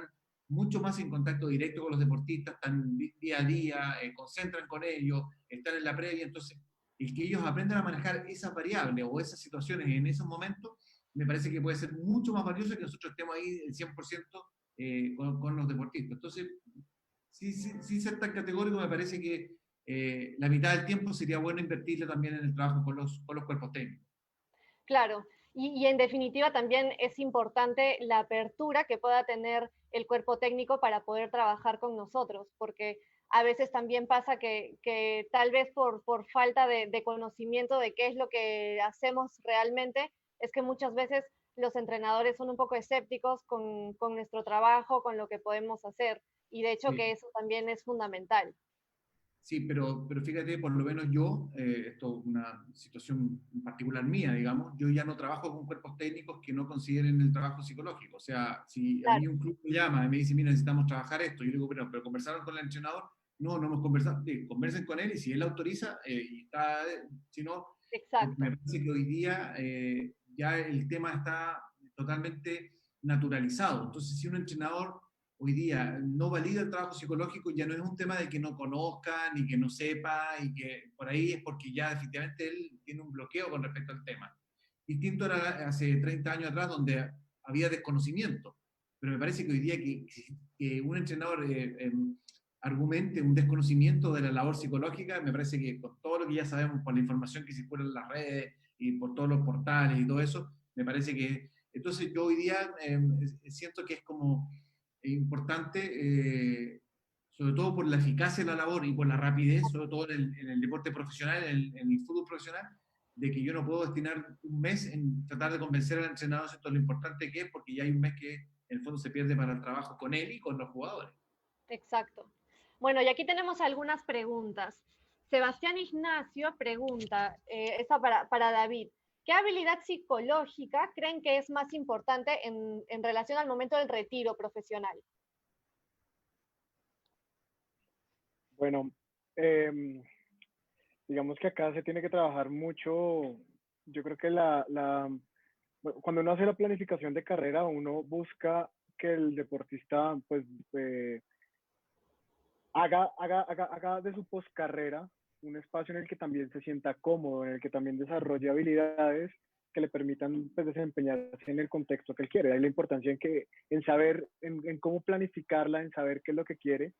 mucho más en contacto directo con los deportistas, están día a día, concentran con ellos, están en la previa, entonces el que ellos aprendan a manejar esas variables o esas situaciones en esos momentos, me parece que puede ser mucho más valioso que nosotros estemos ahí el 100% con los deportistas. Entonces, sí ser tan categórico, me parece que la mitad del tiempo sería bueno invertirle también en el trabajo con los cuerpos técnicos. Claro, y en definitiva también es importante la apertura que pueda tener el cuerpo técnico para poder trabajar con nosotros, porque a veces también pasa que tal vez por falta de conocimiento de qué es lo que hacemos realmente, es que muchas veces los entrenadores son un poco escépticos con nuestro trabajo, con lo que podemos hacer, y de hecho que Sí. eso también es fundamental. Sí, pero fíjate, por lo menos yo, esto es una situación particular mía, digamos, yo ya no trabajo con cuerpos técnicos que no consideren el trabajo psicológico. O sea, si a Claro, mí un club me llama y me dice, mira, necesitamos trabajar esto, yo digo, pero ¿conversaron con el entrenador? No, no hemos conversado. Sí, conversen con él y si él autoriza, y está, si no, porque exacto. me parece que hoy día ya el tema está totalmente naturalizado. Entonces, si un entrenador hoy día no valida el trabajo psicológico, ya no es un tema de que no conozca, ni que no sepa, y que por ahí es porque ya definitivamente él tiene un bloqueo con respecto al tema. Distinto era hace 30 años atrás, donde había desconocimiento, pero me parece que hoy día que un entrenador argumente un desconocimiento de la labor psicológica, me parece que con todo lo que ya sabemos, por la información que circula en las redes y por todos los portales y todo eso, me parece que... Entonces yo hoy día siento que es como importante sobre todo por la eficacia de la labor y por la rapidez, sobre todo en el deporte profesional, en el fútbol profesional, de que yo no puedo destinar un mes en tratar de convencer al entrenador de lo importante que es, porque ya hay un mes que en el fondo se pierde para el trabajo con él y con los jugadores. Exacto. Bueno, y aquí tenemos algunas preguntas. Sebastián Ignacio pregunta, esta para David, ¿qué habilidad psicológica creen que es más importante en relación al momento del retiro profesional? Bueno, digamos que acá se tiene que trabajar mucho. Yo creo que bueno, cuando uno hace la planificación de carrera, uno busca que el deportista pues eh, haga de su poscarrera un espacio en el que también se sienta cómodo, en el que también desarrolle habilidades que le permitan pues, desempeñarse en el contexto que él quiere. Hay la importancia en saber, en cómo planificarla, en saber qué es lo que quiere,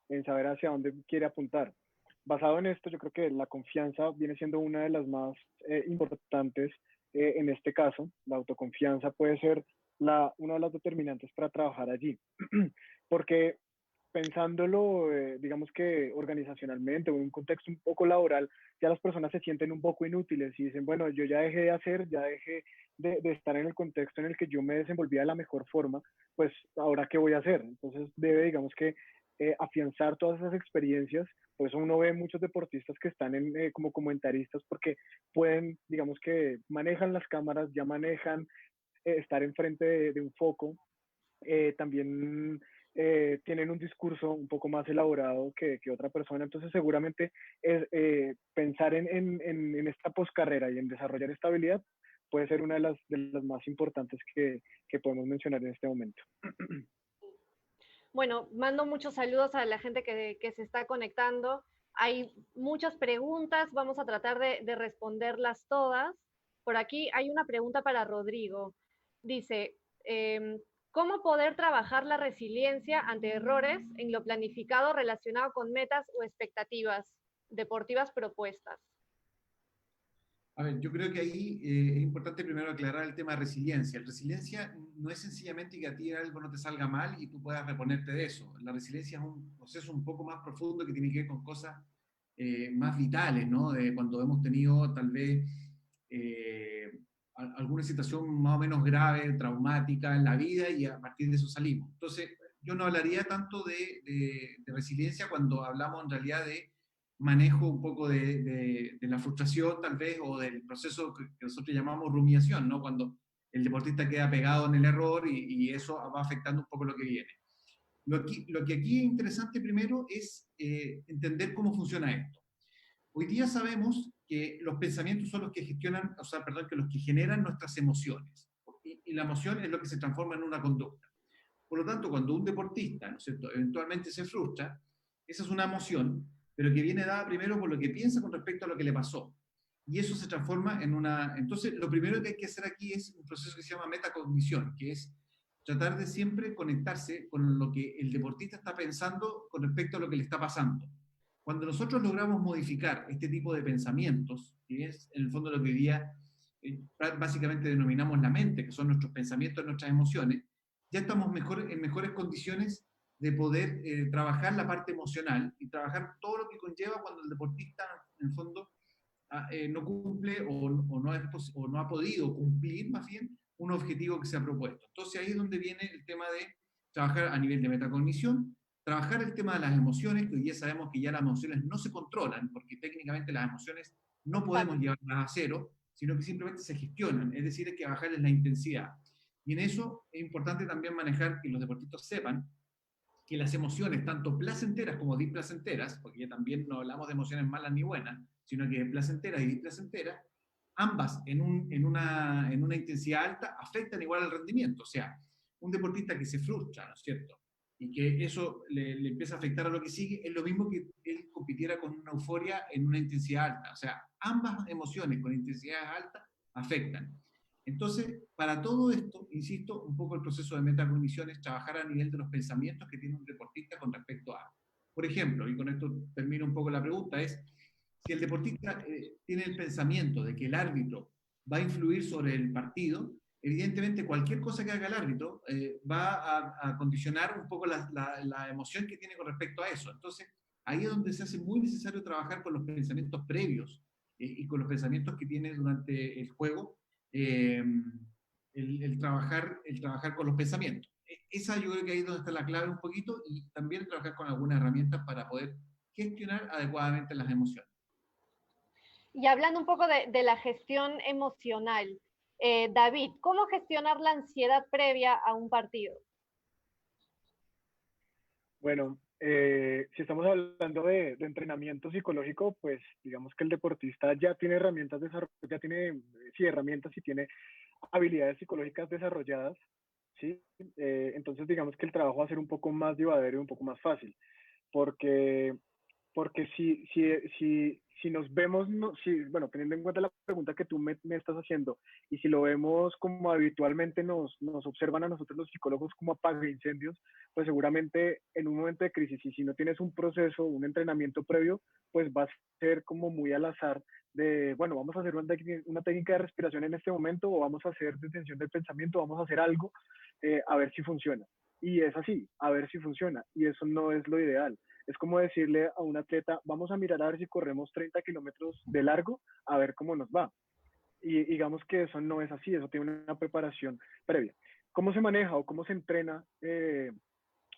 en saber hacia dónde quiere apuntar. Basado en esto, yo creo que la confianza viene siendo una de las más importantes en este caso. La autoconfianza puede ser una de las determinantes para trabajar allí. Porque pensándolo, digamos que organizacionalmente o en un contexto un poco laboral, ya las personas se sienten un poco inútiles y dicen, bueno, yo ya dejé de hacer, ya dejé de estar en el contexto en el que yo me desenvolvía de la mejor forma, pues ahora qué voy a hacer. Entonces debe, digamos que, afianzar todas esas experiencias. Por eso uno ve muchos deportistas que están como comentaristas porque pueden, digamos que manejan las cámaras, ya manejan estar enfrente de un foco, también tienen un discurso un poco más elaborado que otra persona, entonces seguramente es, pensar en esta poscarrera y en desarrollar esta habilidad puede ser una de las más importantes que podemos mencionar en este momento. Bueno, mando muchos saludos a la gente que se está conectando. Hay muchas preguntas, vamos a tratar de responderlas todas. Por aquí hay una pregunta para Rodrigo. Dice, ¿cómo poder trabajar la resiliencia ante errores en lo planificado relacionado con metas o expectativas deportivas propuestas? A ver, yo creo que ahí es importante primero aclarar el tema de resiliencia. La resiliencia no es sencillamente que a ti algo no te salga mal y tú puedas reponerte de eso. La resiliencia es un proceso un poco más profundo que tiene que ver con cosas más vitales, ¿no? De cuando hemos tenido tal vez eh, alguna situación más o menos grave, traumática en la vida y a partir de eso salimos. Entonces, yo no hablaría tanto de resiliencia cuando hablamos en realidad de manejo un poco de la frustración tal vez o del proceso que nosotros llamamos rumiación, ¿no? Cuando el deportista queda pegado en el error y eso va afectando un poco lo que viene. Lo que aquí es interesante primero es entender cómo funciona esto. Hoy día sabemos que los pensamientos son los que gestionan, o sea, perdón, que los que generan nuestras emociones. Y la emoción es lo que se transforma en una conducta. Por lo tanto, cuando un deportista, ¿no es cierto?, eventualmente se frustra, esa es una emoción, pero que viene dada primero por lo que piensa con respecto a lo que le pasó. Y eso se transforma en una... Entonces, lo primero que hay que hacer aquí es un proceso que se llama metacognición, que es tratar de siempre conectarse con lo que el deportista está pensando con respecto a lo que le está pasando. Cuando nosotros logramos modificar este tipo de pensamientos, que es en el fondo lo que hoy día básicamente denominamos la mente, que son nuestros pensamientos, nuestras emociones, ya estamos en mejores condiciones de poder trabajar la parte emocional y trabajar todo lo que conlleva cuando el deportista, en el fondo, no cumple o no ha podido cumplir, más bien, un objetivo que se ha propuesto. Entonces ahí es donde viene el tema de trabajar a nivel de metacognición, trabajar el tema de las emociones, que hoy día sabemos que ya las emociones no se controlan, porque técnicamente las emociones no podemos Exacto. llevarlas a cero, sino que simplemente se gestionan, es decir, hay que bajarles la intensidad. Y en eso es importante también manejar que los deportistas sepan que las emociones, tanto placenteras como displacenteras, porque ya también no hablamos de emociones malas ni buenas, sino que placenteras y displacenteras, ambas en una intensidad alta afectan igual al rendimiento. O sea, un deportista que se frustra, ¿no es cierto? Y que eso le empieza a afectar a lo que sigue, es lo mismo que él compitiera con una euforia en una intensidad alta. O sea, ambas emociones con intensidades altas afectan. Entonces, para todo esto, insisto, un poco el proceso de metacognición es trabajar a nivel de los pensamientos que tiene un deportista con respecto a, por ejemplo, y con esto termino un poco la pregunta, es si el deportista tiene el pensamiento de que el árbitro va a influir sobre el partido, evidentemente cualquier cosa que haga el árbitro va a condicionar un poco la emoción que tiene con respecto a eso. Entonces, ahí es donde se hace muy necesario trabajar con los pensamientos previos y con los pensamientos que tiene durante el juego, eh, el trabajar con los pensamientos. Esa yo creo que ahí es donde está la clave un poquito, y también trabajar con algunas herramientas para poder gestionar adecuadamente las emociones. Y hablando un poco de la gestión emocional, David, ¿cómo gestionar la ansiedad previa a un partido? Bueno, si estamos hablando de entrenamiento psicológico, pues digamos que el deportista ya tiene herramientas ya tiene, sí, herramientas y tiene habilidades psicológicas desarrolladas, ¿sí? Entonces digamos que el trabajo va a ser un poco más llevadero y un poco más fácil, porque porque si nos vemos, no, si, bueno, teniendo en cuenta la pregunta que tú me estás haciendo, y si lo vemos como habitualmente nos observan a nosotros los psicólogos como incendios, pues seguramente en un momento de crisis, y si no tienes un proceso, un entrenamiento previo, pues va a ser como muy al azar de, bueno, vamos a hacer una técnica de respiración en este momento, o vamos a hacer detención del pensamiento, vamos a hacer algo, a ver si funciona. Y es así, a ver si funciona. Y eso no es lo ideal. Es como decirle a un atleta, vamos a mirar a ver si corremos 30 kilómetros de largo, a ver cómo nos va. Y digamos que eso no es así, eso tiene una preparación previa. ¿Cómo se maneja o cómo se entrena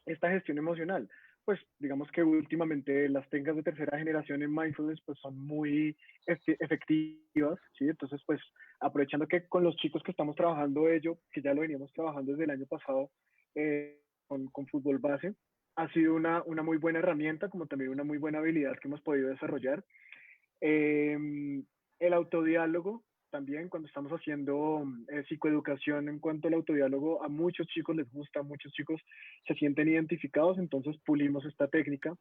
esta gestión emocional? Pues digamos que últimamente las técnicas de tercera generación en mindfulness pues son muy efectivas, ¿sí? Entonces pues aprovechando que con los chicos que estamos trabajando ello, que ya lo veníamos trabajando desde el año pasado con fútbol base, ha sido una muy buena herramienta, como también una muy buena habilidad que hemos podido desarrollar. Eh, el autodiálogo, también cuando estamos haciendo psicoeducación en cuanto al autodiálogo, a muchos chicos les gusta, muchos chicos se sienten identificados, entonces pulimos esta técnica.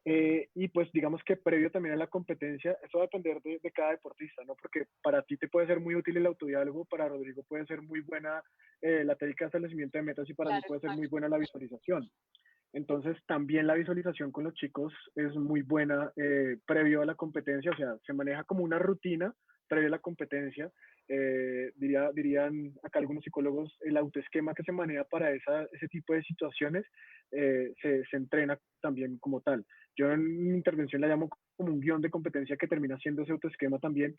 Y pues digamos que previo también a la competencia, eso va a depender de cada deportista, ¿no? Porque para ti te puede ser muy útil el autodiálogo, para Rodrigo puede ser muy buena la técnica de establecimiento de metas, y para mí Claro, puede ser muy exacto. buena la visualización. Entonces, también la visualización con los chicos es muy buena previo a la competencia, o sea, se maneja como una rutina previo a la competencia. Dirían acá algunos psicólogos, el autoesquema que se maneja para ese tipo de situaciones se entrena también como tal. Yo en mi intervención la llamo como un guión de competencia que termina siendo ese autoesquema también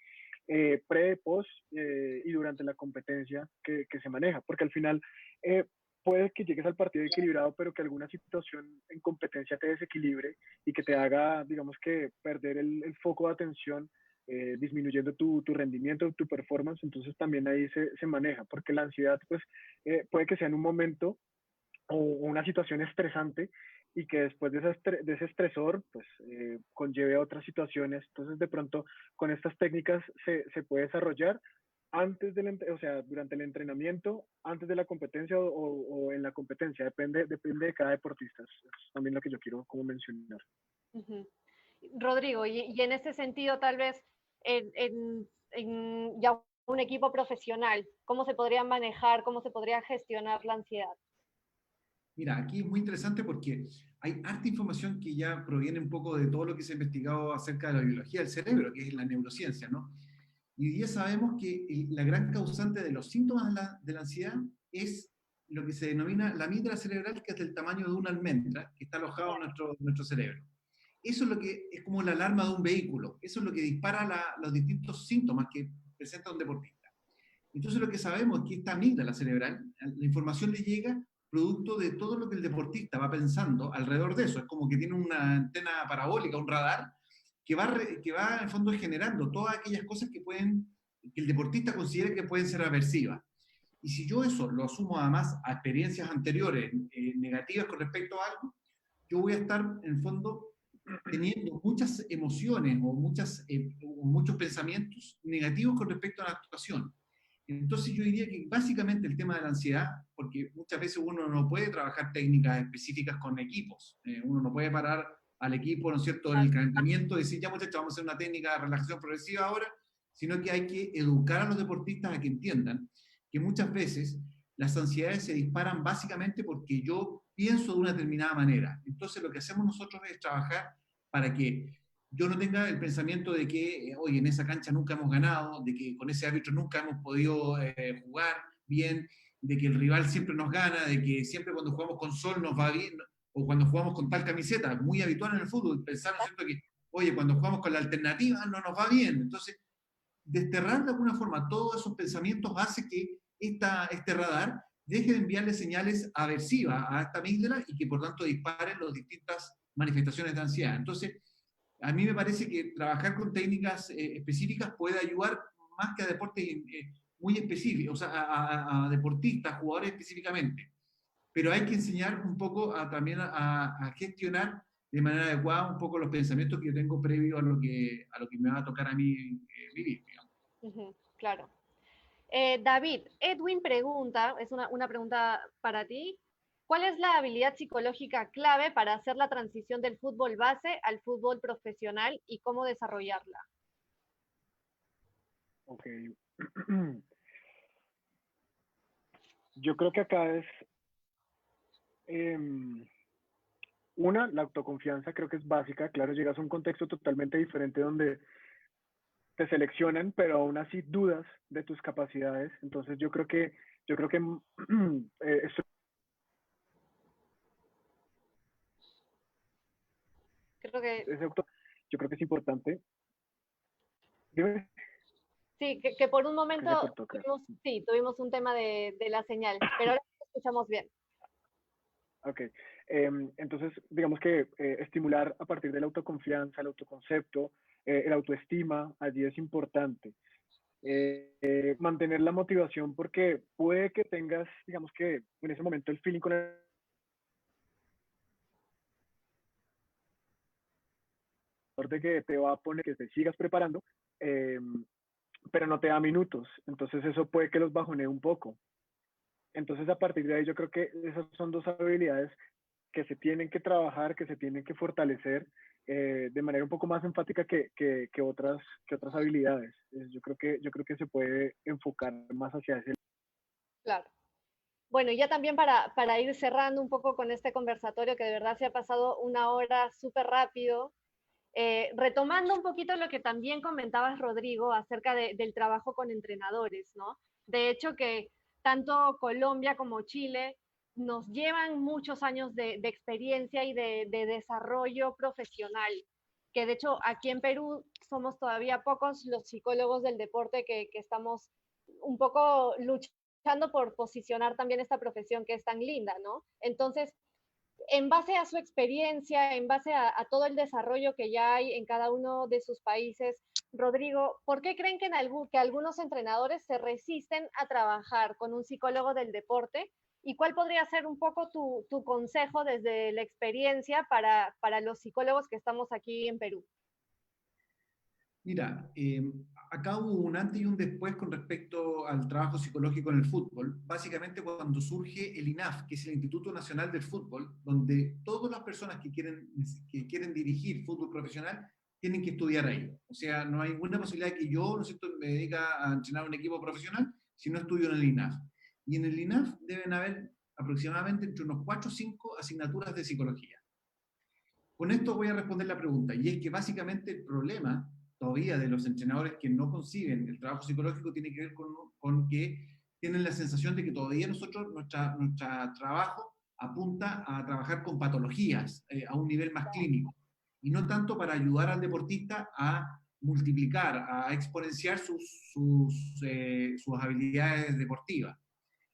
pre, post y durante la competencia que se maneja, porque al final puede que llegues al partido equilibrado, pero que alguna situación en competencia te desequilibre y que te haga, digamos que, perder el foco de atención, disminuyendo tu rendimiento, tu performance. Entonces también ahí se maneja, porque la ansiedad, pues, puede que sea en un momento o una situación estresante, y que después de ese estresor, pues, conlleve a otras situaciones. Entonces, de pronto, con estas técnicas se puede desarrollar antes o sea, durante el entrenamiento, antes de la competencia o en la competencia, depende de cada deportista. Es también lo que yo quiero como mencionar. Ujú. Rodrigo, y en ese sentido, tal vez en ya un equipo profesional, ¿cómo se podría manejar, cómo se podría gestionar la ansiedad? Mira, aquí es muy interesante porque hay harta información que ya proviene un poco de todo lo que se ha investigado acerca de la biología del cerebro, que es la neurociencia, ¿no? Y hoy día sabemos que la gran causante de los síntomas de la ansiedad es lo que se denomina la amígdala cerebral, que es del tamaño de una almendra, que está alojado en nuestro cerebro. Eso es lo que es como la alarma de un vehículo, eso es lo que dispara los distintos síntomas que presenta un deportista. Entonces lo que sabemos es que esta amígdala cerebral, la información le llega producto de todo lo que el deportista va pensando alrededor de eso. Es como que tiene una antena parabólica, un radar, que va en fondo generando todas aquellas cosas que el deportista considera que pueden ser aversivas. Y si yo eso lo asumo además a experiencias anteriores negativas con respecto a algo, yo voy a estar en el fondo teniendo muchas emociones o muchos pensamientos negativos con respecto a la actuación. Entonces yo diría que básicamente el tema de la ansiedad, porque muchas veces uno no puede trabajar técnicas específicas con equipos, uno no puede parar al equipo, ¿no es cierto?, en el calentamiento y decir, ya muchachos, vamos a hacer una técnica de relajación progresiva ahora, sino que hay que educar a los deportistas a que entiendan que muchas veces las ansiedades se disparan básicamente porque yo pienso de una determinada manera. Entonces lo que hacemos nosotros es trabajar para que yo no tenga el pensamiento de que, oye, en esa cancha nunca hemos ganado, de que con ese árbitro nunca hemos podido jugar, bien, de que el rival siempre nos gana, de que siempre cuando jugamos con Sol nos va bien, o cuando jugamos con tal camiseta, muy habitual en el fútbol, pensar, ¿no es cierto?, que, oye, cuando jugamos con la alternativa no nos va bien. Entonces, desterrar de alguna forma todos esos pensamientos hace que este radar deje de enviarle señales aversivas a esta amígdala y que por tanto disparen las distintas manifestaciones de ansiedad. Entonces, a mí me parece que trabajar con técnicas específicas puede ayudar más que a deportes muy específicos, o sea, a deportistas, jugadores específicamente. Pero hay que enseñar un poco también a gestionar de manera adecuada un poco los pensamientos que yo tengo previo a lo que me va a tocar a mí vivir, digamos. Claro. David, Edwin pregunta, es una pregunta para ti. ¿Cuál es la habilidad psicológica clave para hacer la transición del fútbol base al fútbol profesional y cómo desarrollarla? Ok. Yo creo que acá es la autoconfianza creo que es básica. Claro, llegas a un contexto totalmente diferente donde te seleccionan, pero aún así dudas de tus capacidades. Entonces yo creo que esto Creo que yo creo que es importante. Dime, sí, que por un que se momento cortó, creo. tuvimos un tema de la señal, pero ahora escuchamos bien. Ok. Entonces, digamos que estimular a partir de la autoconfianza, el autoconcepto, el autoestima, allí es importante. Mantener la motivación porque puede que tengas, digamos que en ese momento el feeling con el de que te va a poner que te sigas preparando, eh, pero no te da minutos. Entonces eso puede que los bajonee un poco. Entonces a partir de ahí yo creo que esas son dos habilidades que se tienen que trabajar, que se tienen que fortalecer de manera un poco más enfática que otras habilidades. Yo creo que se puede enfocar más hacia ese. Claro. Bueno, y ya también para ir cerrando un poco con este conversatorio, que de verdad se ha pasado una hora súper rápido, retomando un poquito lo que también comentabas, Rodrigo, acerca del trabajo con entrenadores, ¿no? De hecho, que tanto Colombia como Chile nos llevan muchos años de experiencia y de desarrollo profesional, que de hecho aquí en Perú somos todavía pocos los psicólogos del deporte que estamos un poco luchando por posicionar también esta profesión que es tan linda, ¿no? Entonces, en base a su experiencia, en base a todo el desarrollo que ya hay en cada uno de sus países, Rodrigo, ¿por qué creen que algunos entrenadores se resisten a trabajar con un psicólogo del deporte? ¿Y cuál podría ser un poco tu consejo desde la experiencia para los psicólogos que estamos aquí en Perú? Mira, acá hubo un antes y un después con respecto al trabajo psicológico en el fútbol. Básicamente cuando surge el INAF, que es el Instituto Nacional del Fútbol, donde todas las personas que quieren dirigir fútbol profesional tienen que estudiar ahí. O sea, no hay ninguna posibilidad de que yo, ¿no es cierto?, me dedique a entrenar un equipo profesional si no estudio en el INAF. Y en el INAF deben haber aproximadamente entre unos 4 o 5 asignaturas de psicología. Con esto voy a responder la pregunta, y es que básicamente el problema todavía de los entrenadores que no conciben el trabajo psicológico tiene que ver con que tienen la sensación de que todavía nuestro trabajo apunta a trabajar con patologías a un nivel más clínico, y no tanto para ayudar al deportista a multiplicar, a exponenciar sus habilidades deportivas.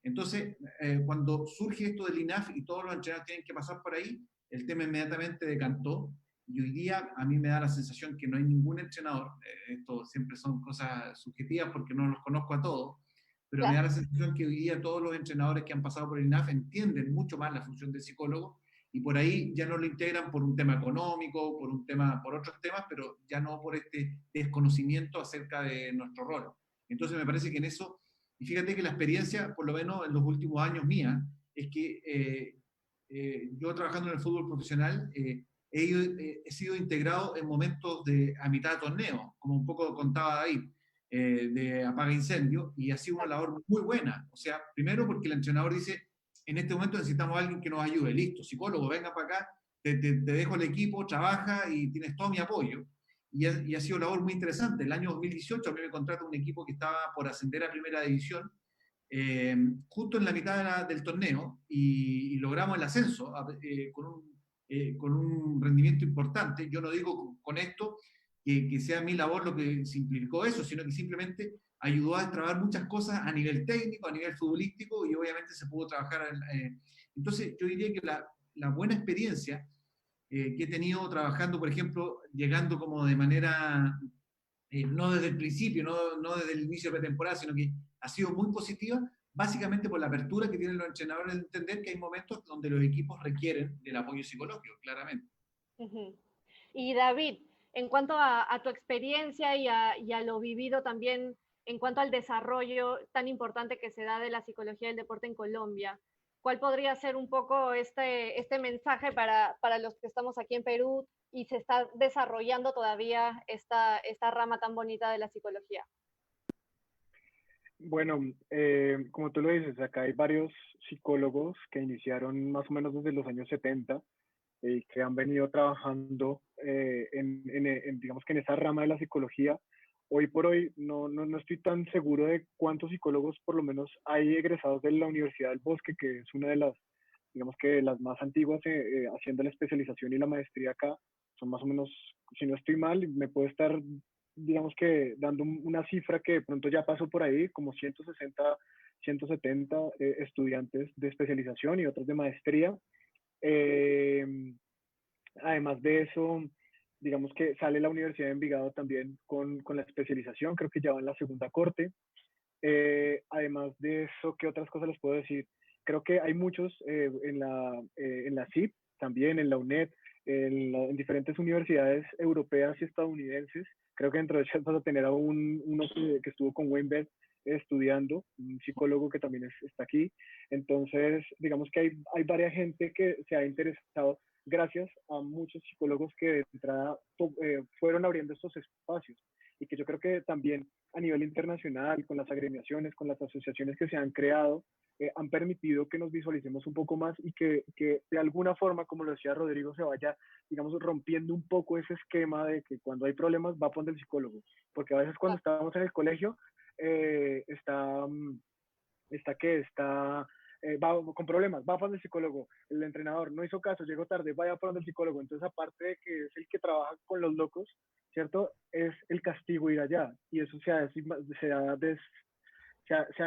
Entonces, cuando surge esto del INAF y todos los entrenadores tienen que pasar por ahí, el tema inmediatamente decantó. Y hoy día a mí me da la sensación que no hay ningún entrenador, esto siempre son cosas subjetivas porque no los conozco a todos, pero me da la sensación que hoy día todos los entrenadores que han pasado por el INAF entienden mucho más la función del psicólogo y por ahí ya no lo integran por un tema económico, por otros temas, pero ya no por este desconocimiento acerca de nuestro rol. Entonces me parece que en eso, y fíjate que la experiencia, por lo menos en los últimos años mía, es que yo trabajando en el fútbol profesional, he sido integrado en momentos a mitad de torneo, como un poco contaba David, de apaga incendio, y ha sido una labor muy buena. O sea, primero porque el entrenador dice, en este momento necesitamos a alguien que nos ayude, listo, psicólogo, venga para acá, te dejo el equipo, trabaja y tienes todo mi apoyo. Y ha sido labor muy interesante. El año 2018 a mí me contrata un equipo que estaba por ascender a primera división, justo en la mitad del torneo y logramos el ascenso con un rendimiento importante. Yo no digo con esto que sea mi labor lo que simplificó eso, sino que simplemente ayudó a trabajar muchas cosas a nivel técnico, a nivel futbolístico, y obviamente se pudo trabajar. Entonces, yo diría que la buena experiencia que he tenido trabajando, por ejemplo, llegando como de manera, no desde el principio, no desde el inicio de pretemporada, sino que ha sido muy positiva, básicamente por la apertura que tienen los entrenadores de entender que hay momentos donde los equipos requieren del apoyo psicológico, claramente. Uh-huh. Y David, en cuanto a tu experiencia y a lo vivido también en cuanto al desarrollo tan importante que se da de la psicología del deporte en Colombia, ¿cuál podría ser un poco este mensaje para los que estamos aquí en Perú y se está desarrollando todavía esta rama tan bonita de la psicología? Bueno, como tú lo dices, acá hay varios psicólogos que iniciaron más o menos desde los años 70 y que han venido trabajando digamos que en esa rama de la psicología. Hoy por hoy no estoy tan seguro de cuántos psicólogos por lo menos hay egresados de la Universidad del Bosque, que es una de las, digamos que las más antiguas, haciendo la especialización y la maestría acá. Son más o menos, si no estoy mal, me puedo estar, digamos que dando una cifra que de pronto ya pasó por ahí, como 160, 170 estudiantes de especialización y otros de maestría. Eh, Además de eso, digamos que sale la Universidad de Envigado también con la especialización, creo que ya va en la segunda corte. Además de eso, ¿qué otras cosas les puedo decir? Creo que hay muchos en la CIP, también en la UNED, en diferentes universidades europeas y estadounidenses. Creo que dentro de ellas vas a tener a uno que estuvo con Weinberg estudiando, un psicólogo que también está aquí. Entonces, digamos que hay varias gente que se ha interesado gracias a muchos psicólogos que de entrada fueron abriendo estos espacios y que yo creo que también a nivel internacional, con las agremiaciones, con las asociaciones que se han creado, han permitido que nos visualicemos un poco más y que de alguna forma, como lo decía Rodrigo, se vaya, digamos, rompiendo un poco ese esquema de que cuando hay problemas va a poner el psicólogo, porque a veces cuando estábamos en el colegio está va con problemas, va para el psicólogo, el entrenador no hizo caso, llegó tarde, vaya para el psicólogo. Entonces, aparte de que es el que trabaja con los locos, ¿cierto? Es el castigo ir allá. Y eso se ha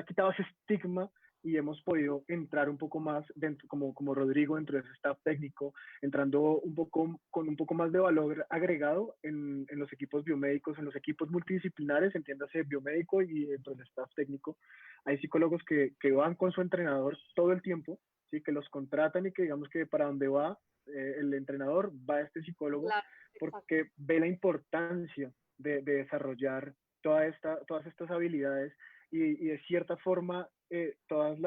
quitado ese estigma y hemos podido entrar un poco más dentro, como Rodrigo, dentro de ese staff técnico, entrando un poco con un poco más de valor agregado en los equipos biomédicos, en los equipos multidisciplinares, entiéndase biomédico y dentro del staff técnico. Hay psicólogos que van con su entrenador todo el tiempo, ¿sí? Que los contratan y que digamos que para donde va el entrenador va este psicólogo, Claro, porque ve la importancia de desarrollar todas estas habilidades y de cierta forma todas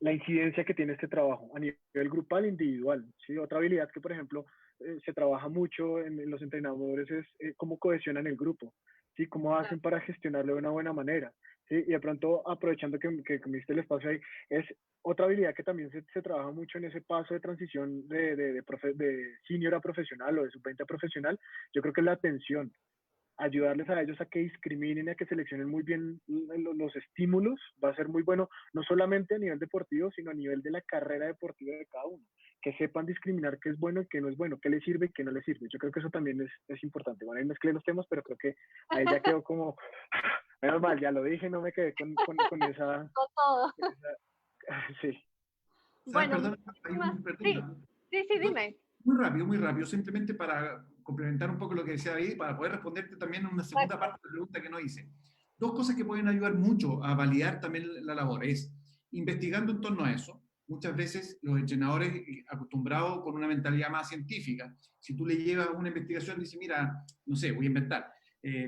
la incidencia que tiene este trabajo a nivel grupal e individual. ¿Sí? Otra habilidad que, por ejemplo, se trabaja mucho en los entrenadores es cómo cohesionan el grupo, ¿sí? Cómo hacen para gestionarlo de una buena manera. ¿Sí? Y de pronto, aprovechando que me diste el espacio ahí, es otra habilidad que también se trabaja mucho en ese paso de transición de senior a profesional o de sub-20 a profesional. Yo creo que es la atención, ayudarles a ellos a que discriminen y a que seleccionen muy bien los estímulos, va a ser muy bueno, no solamente a nivel deportivo, sino a nivel de la carrera deportiva de cada uno, que sepan discriminar qué es bueno y qué no es bueno, qué les sirve y qué no les sirve. Yo creo que eso también es importante. Bueno, ahí mezclé los temas, pero creo que ahí ya quedó como, menos mal, ya lo dije, no me quedé con esa, con todo. con esa sí. ¿Sabes? Bueno, Perdón, sí, perdona. sí, dime. Muy rápido, simplemente para complementar un poco lo que decía David, para poder responderte también en una segunda Perfecto. parte de la pregunta que no hice. Dos cosas que pueden ayudar mucho a validar también la labor es investigando en torno a eso. Muchas veces los entrenadores acostumbrados con una mentalidad más científica, si tú le llevas una investigación, dice, mira, no sé, voy a inventar,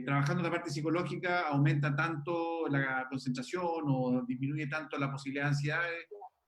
trabajando la parte psicológica aumenta tanto la concentración o disminuye tanto la posibilidad de ansiedad,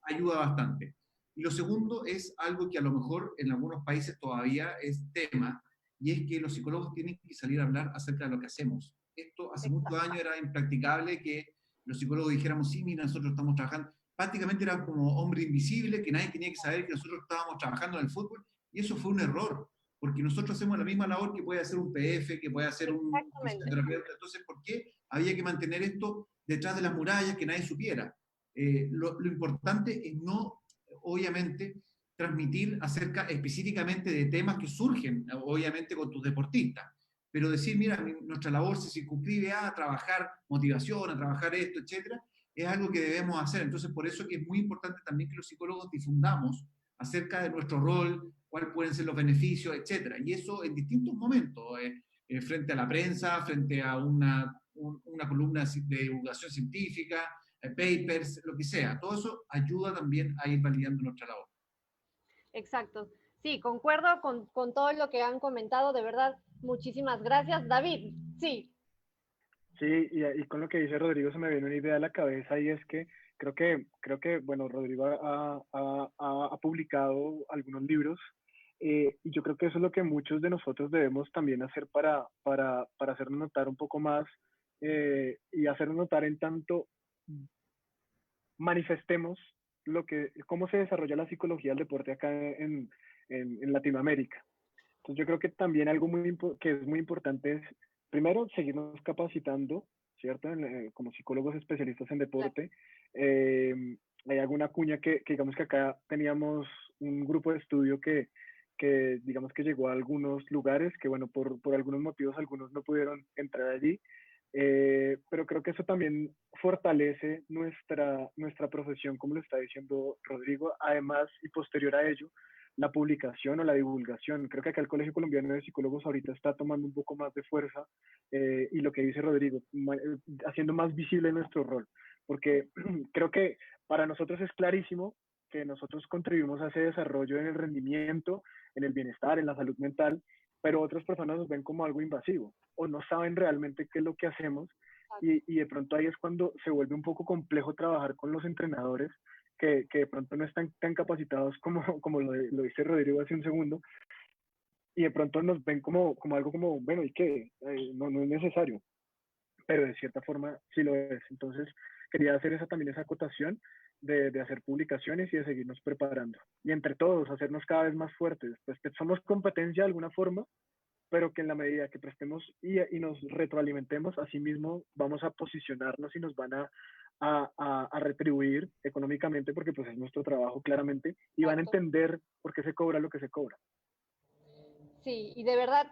ayuda bastante. Y lo segundo es algo que a lo mejor en algunos países todavía es tema, y es que los psicólogos tienen que salir a hablar acerca de lo que hacemos. Esto hace muchos años era impracticable que los psicólogos dijéramos, sí, mira, nosotros estamos trabajando. Prácticamente era como hombre invisible, que nadie tenía que saber que nosotros estábamos trabajando en el fútbol, y eso fue un error, porque nosotros hacemos la misma labor que puede hacer un PF, que puede hacer un Exactamente. fisioterapeuta. Entonces, ¿por qué había que mantener esto detrás de las murallas, que nadie supiera. Lo importante es no, obviamente, transmitir acerca específicamente de temas que surgen, obviamente, con tus deportistas, pero decir, mira, nuestra labor se circunscribe a trabajar motivación, a trabajar esto, etcétera, es algo que debemos hacer. Entonces, por eso que es muy importante también que los psicólogos difundamos acerca de nuestro rol, cuáles pueden ser los beneficios, etcétera. Y eso en distintos momentos, frente a la prensa, frente a una columna de divulgación científica, papers, lo que sea. Todo eso ayuda también a ir validando nuestra labor. Exacto. Sí, concuerdo con todo lo que han comentado, de verdad, muchísimas gracias. David, sí. Sí, y con lo que dice Rodrigo se me viene una idea a la cabeza y es que bueno, Rodrigo ha publicado algunos libros y yo creo que eso es lo que muchos de nosotros debemos también hacer para hacernos notar un poco más y hacernos notar en tanto manifestemos cómo se desarrolla la psicología del deporte acá en Latinoamérica. Entonces yo creo que también algo que es muy importante es, primero, seguirnos capacitando, ¿cierto? Como psicólogos especialistas en Claro. deporte. Hay alguna cuña que digamos que acá teníamos un grupo de estudio que digamos que llegó a algunos lugares, que bueno, por algunos motivos algunos no pudieron entrar allí. Pero creo que eso también fortalece nuestra profesión, como lo está diciendo Rodrigo, además y posterior a ello, la publicación o la divulgación. Creo que acá el Colegio Colombiano de Psicólogos ahorita está tomando un poco más de fuerza y lo que dice Rodrigo, haciendo más visible nuestro rol, porque creo que para nosotros es clarísimo que nosotros contribuimos a ese desarrollo en el rendimiento, en el bienestar, en la salud mental, pero otras personas nos ven como algo invasivo o no saben realmente qué es lo que hacemos y de pronto ahí es cuando se vuelve un poco complejo trabajar con los entrenadores que de pronto no están tan capacitados como lo dice Rodrigo hace un segundo, y de pronto nos ven como algo como, bueno, ¿y qué? No es necesario, pero de cierta forma sí lo es. Entonces, quería hacer también esa acotación de hacer publicaciones y de seguirnos preparando. Y entre todos, hacernos cada vez más fuertes. Pues que somos competencia de alguna forma, pero que en la medida que prestemos y nos retroalimentemos, así mismo vamos a posicionarnos y nos van a retribuir económicamente, porque pues es nuestro trabajo claramente, y van a Exacto. entender por qué se cobra lo que se cobra. Sí, y de verdad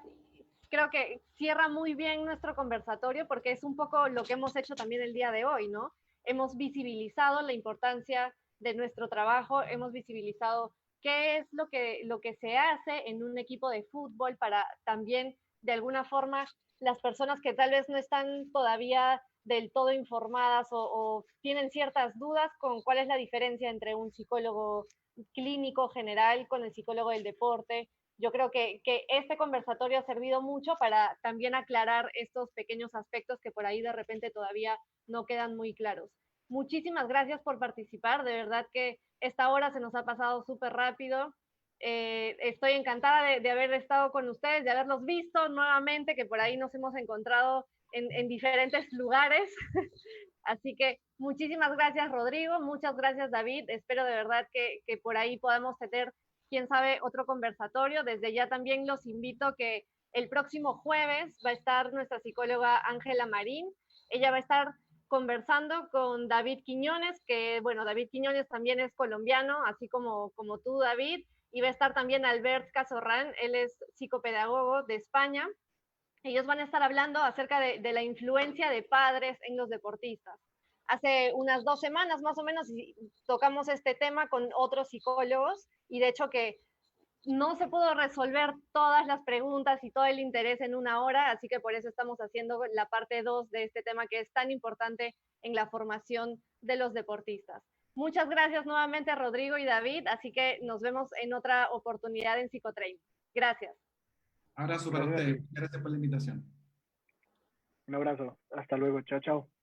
creo que cierra muy bien nuestro conversatorio porque es un poco lo que hemos hecho también el día de hoy, ¿no? Hemos visibilizado la importancia de nuestro trabajo, hemos visibilizado qué es lo que se hace en un equipo de fútbol para también, de alguna forma, las personas que tal vez no están todavía del todo informadas o tienen ciertas dudas con cuál es la diferencia entre un psicólogo clínico general con el psicólogo del deporte. Yo creo que este conversatorio ha servido mucho para también aclarar estos pequeños aspectos que por ahí de repente todavía no quedan muy claros. Muchísimas gracias por participar, de verdad que esta hora se nos ha pasado súper rápido. Estoy encantada de haber estado con ustedes, de haberlos visto nuevamente, que por ahí nos hemos encontrado en diferentes lugares. Así que muchísimas gracias, Rodrigo, muchas gracias, David. Espero de verdad que por ahí podamos tener, quién sabe, otro conversatorio. Desde ya también los invito que el próximo jueves va a estar nuestra psicóloga Ángela Marín. Ella va a estar conversando con David Quiñones, que bueno, David Quiñones también es colombiano, así como tú, David, y va a estar también Albert Casorrán, él es psicopedagogo de España. Ellos van a estar hablando acerca de la influencia de padres en los deportistas. Hace unas 2 semanas más o menos tocamos este tema con otros psicólogos y de hecho que no se pudo resolver todas las preguntas y todo el interés en una hora, así que por eso estamos haciendo la parte 2 de este tema que es tan importante en la formación de los deportistas. Muchas gracias nuevamente, Rodrigo y David, así que nos vemos en otra oportunidad en Psicotrain. Gracias. Abrazo para Gracias a ustedes. ti. Gracias por la invitación. Un abrazo. Hasta luego. Chao, chao.